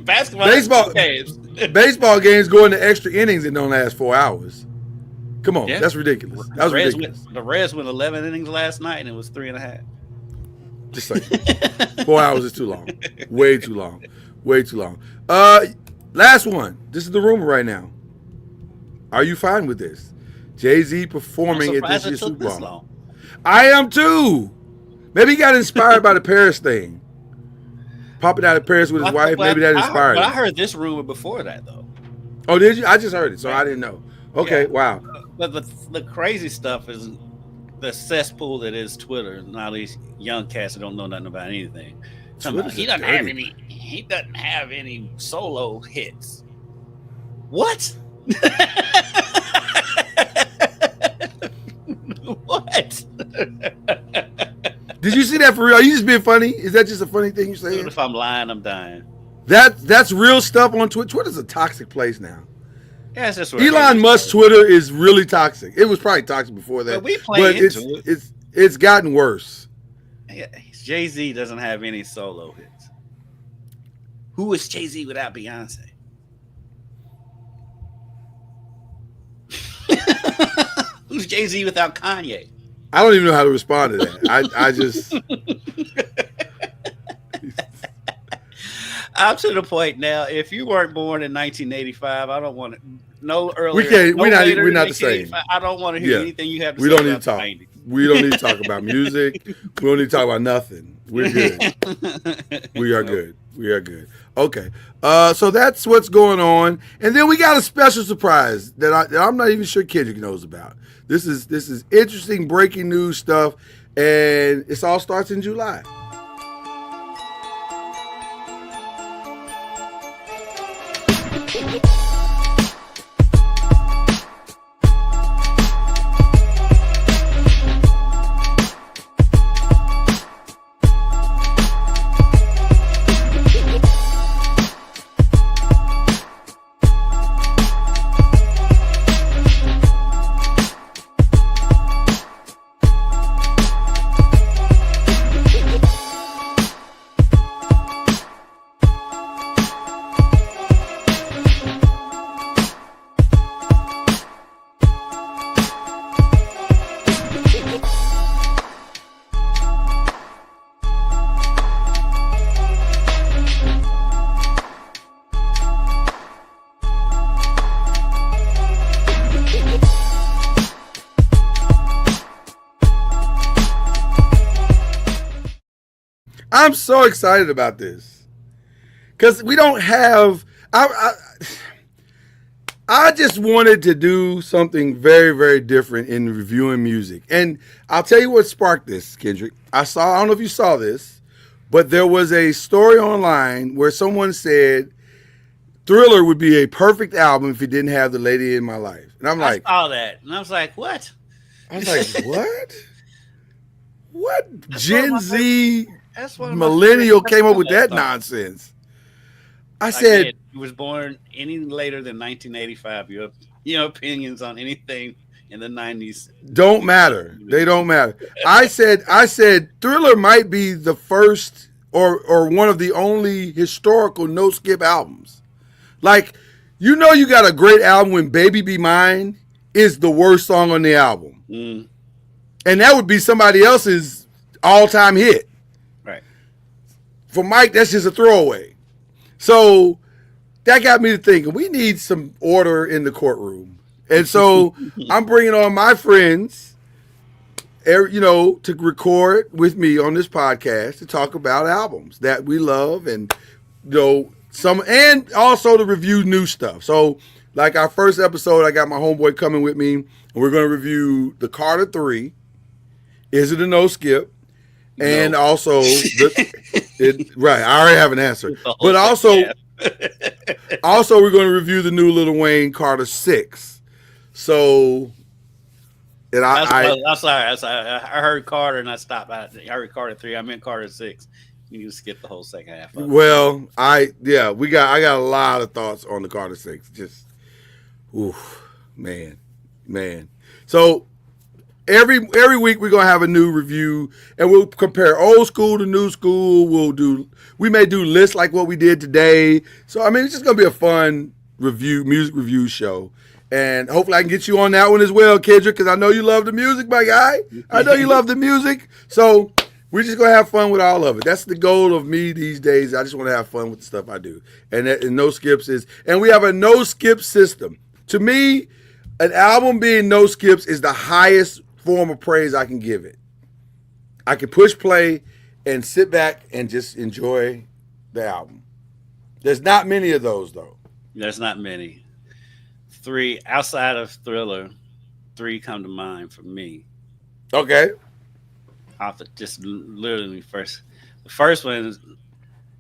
Basketball games. Baseball games go into extra innings and don't last 4 hours. Come on, that's ridiculous. That was ridiculous. The Reds went 11 innings last night and it was 3.5. Just like 4 hours is too long. Way too long. Way too long. Last one. This is the rumor right now. Are you fine with this? Jay-Z performing at this year's Super Bowl. I am too. Maybe he got inspired by the Paris thing. Popping out of Paris with his wife. Maybe that inspired him. But I heard this rumor before that, though. Oh, did you? I just heard it, so I didn't know. Okay, wow. But the crazy stuff is the cesspool that is Twitter, and all these young cats that don't know nothing about anything. He doesn't have any solo hits. What? What? Did you see that for real? Are you just being funny? Is that just a funny thing you're saying? If I'm lying, I'm dying. That's real stuff on Twitter. Twitter's a toxic place now. Yeah, it's just Elon Musk's Twitter is really toxic. It was probably toxic before that, but it's gotten worse. Yeah, Jay-Z doesn't have any solo hits. Who is Jay-Z without Beyonce? Who's Jay-Z without Kanye? I don't even know how to respond to that. I just I'm to the point now. If you weren't born in 1985, I don't want to. No earlier. We can't. We're not the same. I don't want to hear anything you have to say. We don't need to talk. We don't need to talk about music. We don't need to talk about nothing. We're good. We are good. We are good. Okay. So that's what's going on, and then we got a special surprise that I'm not even sure Kendrick knows about. This is interesting breaking news stuff, and it all starts in July. I'm so excited about this because we don't have. I just wanted to do something very, very different in reviewing music, and I'll tell you what sparked this, Kendrick. I don't know if you saw this, but there was a story online where someone said Thriller would be a perfect album if it didn't have the lady in my life. And I'm I like, saw that, and I was like, what? I was like, what? What That's Gen Z That's one of my millennial favorite- came up with that's that one of my nonsense? I songs. said, Again, he was born any later than 1985. Your opinions on anything in the 90s. don't matter. They don't matter. I said Thriller might be the first or one of the only historical no skip albums. Like, you got a great album when Baby Be Mine is the worst song on the album. Mm, And that would be somebody else's all-time hit. right. For Mike, that's just a throwaway. So that got me to thinking, we need some order in the courtroom. And so I'm bringing on my friends, to record with me on this podcast to talk about albums that we love and, and also to review new stuff. So like our first episode, I got my homeboy coming with me, and we're going to review the Carter 3. Is it a no skip? And No. also, right, I already have an answer. But also we're going to review the new Lil Wayne Carter 6. So, and I'm sorry. I heard Carter and I stopped. I heard Carter 3. I meant Carter 6. You need to skip the whole second half. Of it. Well, I got a lot of thoughts on the Carter 6. Just, man. So every week we're gonna have a new review, and we'll compare old school to new school. We may do lists like what we did today. So I mean, it's just gonna be a fun music review show. And hopefully I can get you on that one as well, Kendrick, because I know you love the music, my guy. I know you love the music. So we're just going to have fun with all of it. That's the goal of me these days. I just want to have fun with the stuff I do. And no skips and we have a no skip system. To me, an album being no skips is the highest form of praise I can give it. I can push play and sit back and just enjoy the album. There's not many of those, though. There's not many. 3 outside of Thriller, 3 come to mind for me. Okay. Off the, just literally first. The first one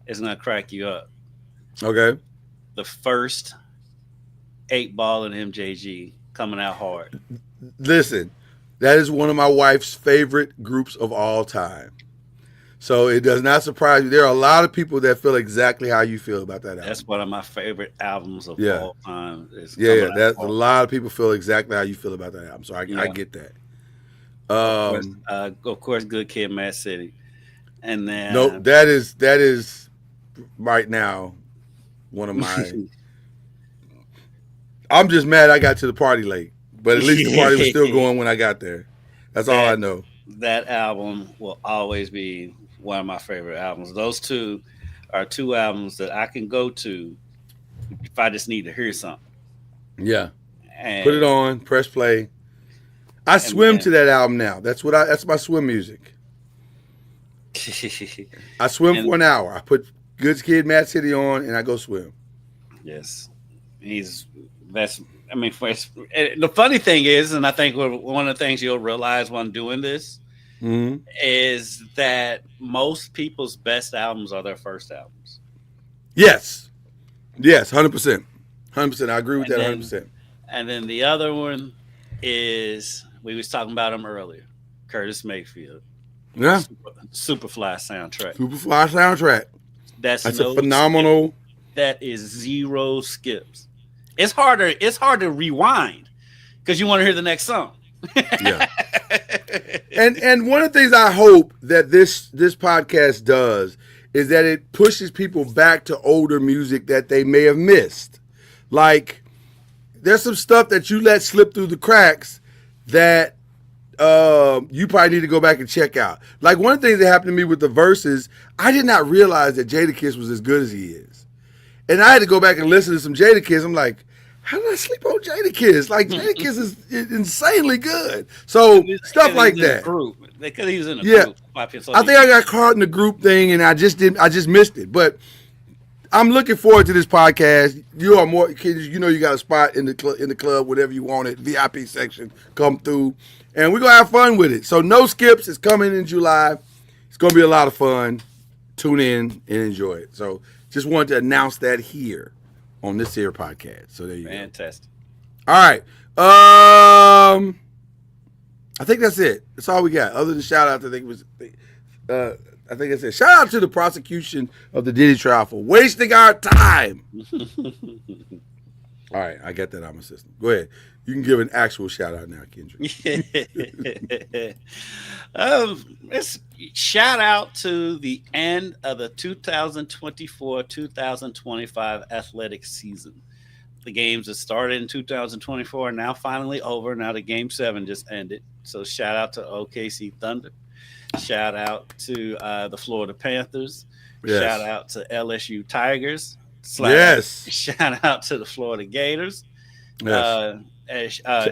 is gonna crack you up. Okay. The first 8 Ball and MJG coming out hard. Listen, that is one of my wife's favorite groups of all time. So it does not surprise me. There are a lot of people that feel exactly how you feel about that album. That's one of my favorite albums of all time. That's a lot of people feel exactly how you feel about that album. So I get that. Of course, Good Kid, Mad City, and then nope. That is right now one of my. I'm just mad I got to the party late, but at least the party was still going when I got there. That's all I know. That album will always be one of my favorite albums. Those 2 are 2 albums that I can go to if I just need to hear something. Yeah. And put it on, press play. I swim to that album now. That's my swim music. I swim for an hour. I put Good Kid, Mad City on, and I go swim. Yes. The funny thing is, and I think one of the things you'll realize when doing this is that most people's best albums are their first albums. Yes, 100%. 100%. I agree with that 100%. And then the other one is, we was talking about him earlier, Curtis Mayfield. Yeah. Superfly soundtrack. That's a phenomenal. Skip. That is 0 skips. It's hard to rewind because you want to hear the next song. Yeah. And one of the things I hope that this podcast does is that it pushes people back to older music that they may have missed. Like, there's some stuff that you let slip through the cracks that you probably need to go back and check out. Like, one of the things that happened to me with the verses, I did not realize that Jadakiss was as good as he is. And I had to go back and listen to some Jadakiss. I'm like, how did I sleep on Jadakiss? Like, Jadakiss is insanely good. So stuff like that. They could have used in a group. I think I got caught in the group thing, and I just missed it. But I'm looking forward to this podcast. You are more kids. You got a spot in the club, whatever you want it, VIP section. Come through, and we're gonna have fun with it. So no skips is coming in July. It's gonna be a lot of fun. Tune in and enjoy it. So just wanted to announce that here. on this here podcast. So there you Fantastic. go. All right. I think that's it. That's all we got. Other than shout out, I think that's it. Shout out to the prosecution of the Diddy trial for wasting our time. All right, I got that out of my system. Go ahead. You can give an actual shout out now, Kendrick. Let's shout out to the end of the 2024-2025 athletic season. The games that started in 2024 are now finally over. Now the Game 7 just ended. So shout out to OKC Thunder. Shout out to the Florida Panthers. Yes. Shout out to LSU Tigers. Yes. Shout out to the Florida Gators. Yes.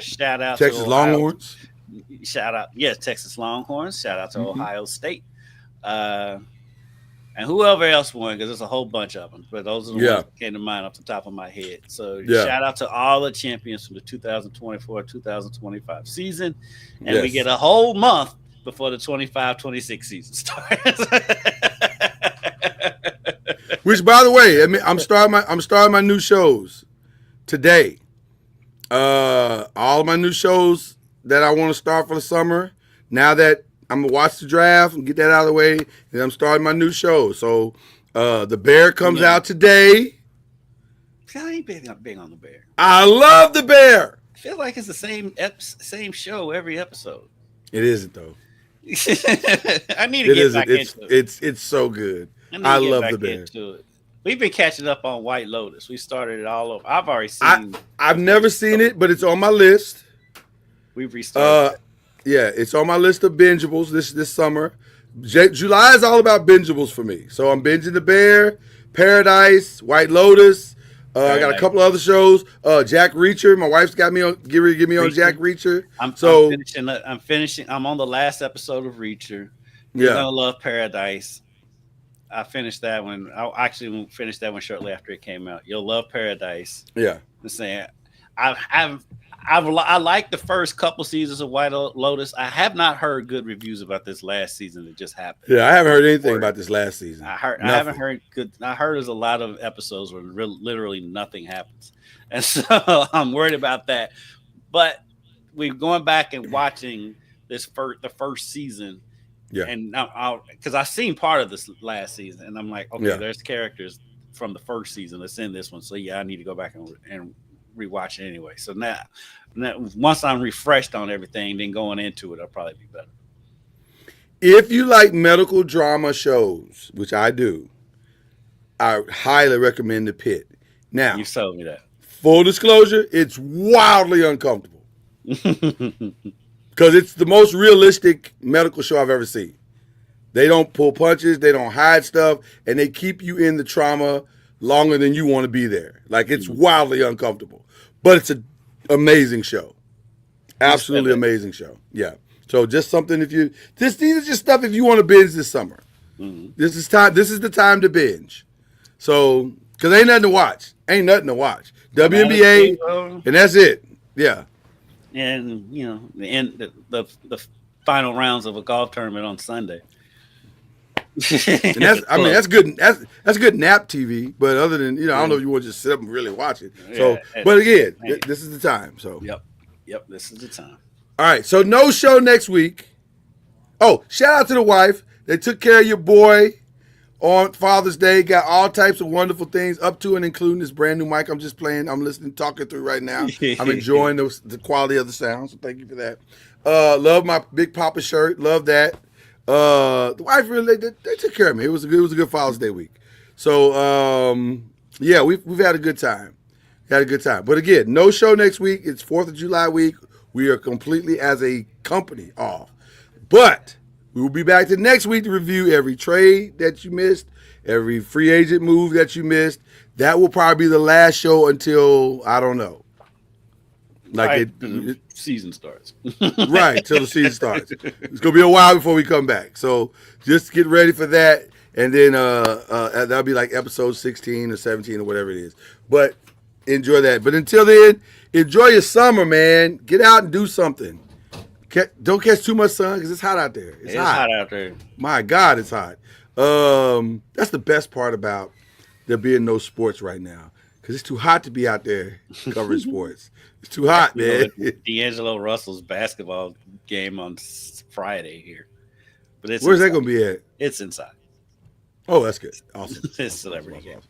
Shout out Texas to Longhorns. Shout out, yes, Texas Longhorns. Shout out to Ohio State. And whoever else won, because there's a whole bunch of them. But those are the ones that came to mind off the top of my head. So shout out to all the champions from the 2024-2025 season. And we get a whole month before the 25-26 season starts. Which, by the way, I mean, I'm starting my new shows today. All of my new shows that I want to start for the summer. Now that I'm gonna watch the draft and get that out of the way, and I'm starting my new show. So, the Bear comes out today. I ain't big on the Bear. I love the Bear. I feel like it's the same show every episode. It isn't though. I need to get back into it. It's so good. I love the Bear. We've been catching up on White Lotus. We started it all over. I've already seen. I've never seen it, but it's on my list. We've restarted. Yeah, it's on my list of bingeables this summer. July is all about bingeables for me. So I'm binging The Bear, Paradise, White Lotus. I got a couple other shows. Jack Reacher. My wife's got me on. Give me on Jack Reacher. I'm finishing. I'm on the last episode of Reacher. You're gonna love Paradise. I finished that one. I actually finished that one shortly after it came out. You'll love Paradise. Yeah. I'm saying I like the first couple seasons of White Lotus. I have not heard good reviews about this last season that just happened. Yeah, I haven't heard anything about this last season. I haven't heard good. I heard there's a lot of episodes where literally nothing happens, and so I'm worried about that. But we're going back and watching the first season. Yeah, and now because I've seen part of this last season, and I'm like, okay, there's characters from the first season that's in this one. So I need to go back and rewatch it anyway. So now once I'm refreshed on everything, then going into it, I'll probably be better. If you like medical drama shows, which I do, I highly recommend The Pit. Now, you told me that. Full disclosure, it's wildly uncomfortable. Because it's the most realistic medical show I've ever seen. They don't pull punches, they don't hide stuff, and they keep you in the trauma longer than you want to be there. Like, it's wildly uncomfortable. But it's an amazing show. Absolutely amazing show. Yeah. So just something these are just stuff if you want to binge this summer. Mm-hmm. This is the time to binge. So, because ain't nothing to watch. WNBA, and that's it. Yeah. And the final rounds of a golf tournament on Sunday. And that's good. That's good nap TV. But other than I don't know if you want to just sit up and really watch it. So, but again, this is the time. So yep, this is the time. All right. So no show next week. Oh, shout out to the wife. They took care of your boy on Father's Day. Got all types of wonderful things up to and including this brand new mic I'm just playing. I'm listening, talking through right now. I'm enjoying the quality of the sound. So thank you for that. Love my Big Papa shirt. Love that. The wife really they took care of me. It was a good Father's Day week. So we've had a good time. But again, no show next week. It's 4th of July week. We are completely as a company off. But we will be back the next week to review every trade that you missed, every free agent move that you missed. That will probably be the last show until I don't know. The season starts. Right, till the season starts. It's gonna be a while before we come back. So just get ready for that. And then that'll be like episode 16 or 17 or whatever it is. But enjoy that. But until then, enjoy your summer, man. Get out and do something. Don't catch too much sun because it's hot out there. It's hot out there. My God, it's hot. That's the best part about there being no sports right now. because it's too hot to be out there covering sports. It's too hot, man. D'Angelo Russell's basketball game on Friday here, but it's Where's that inside. going to be at? It's inside. Oh, that's good. Awesome. It's celebrity game.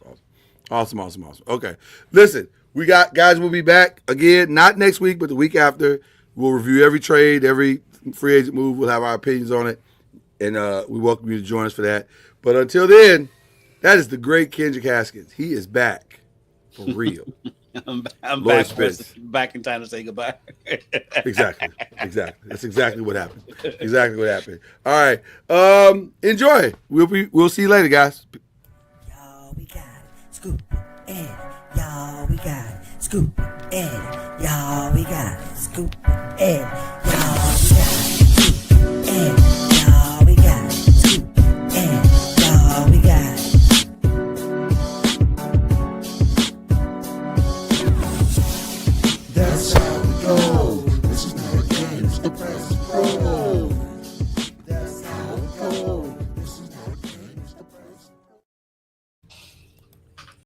Awesome. Okay. Listen, we got guys. We'll be back again, not next week, but the week after. We'll review every trade, every free agent move. We'll have our opinions on it, and we welcome you to join us for that. But until then, that is the great Kendrick Haskins. He is back for real. I'm Lloyd back, Spence. back in time to say goodbye. Exactly. That's exactly what happened. All right. Enjoy. We'll see you later, guys. Y'all, we got it. Scoop in. Y'all, we got it. Scoop in. Y'all, we got it. Scoop in. Y'all, we got it. Scoop in. Y'all, we got it. Scoop in. Y'all, we got it. That's how we go. This is not a game, it's the best.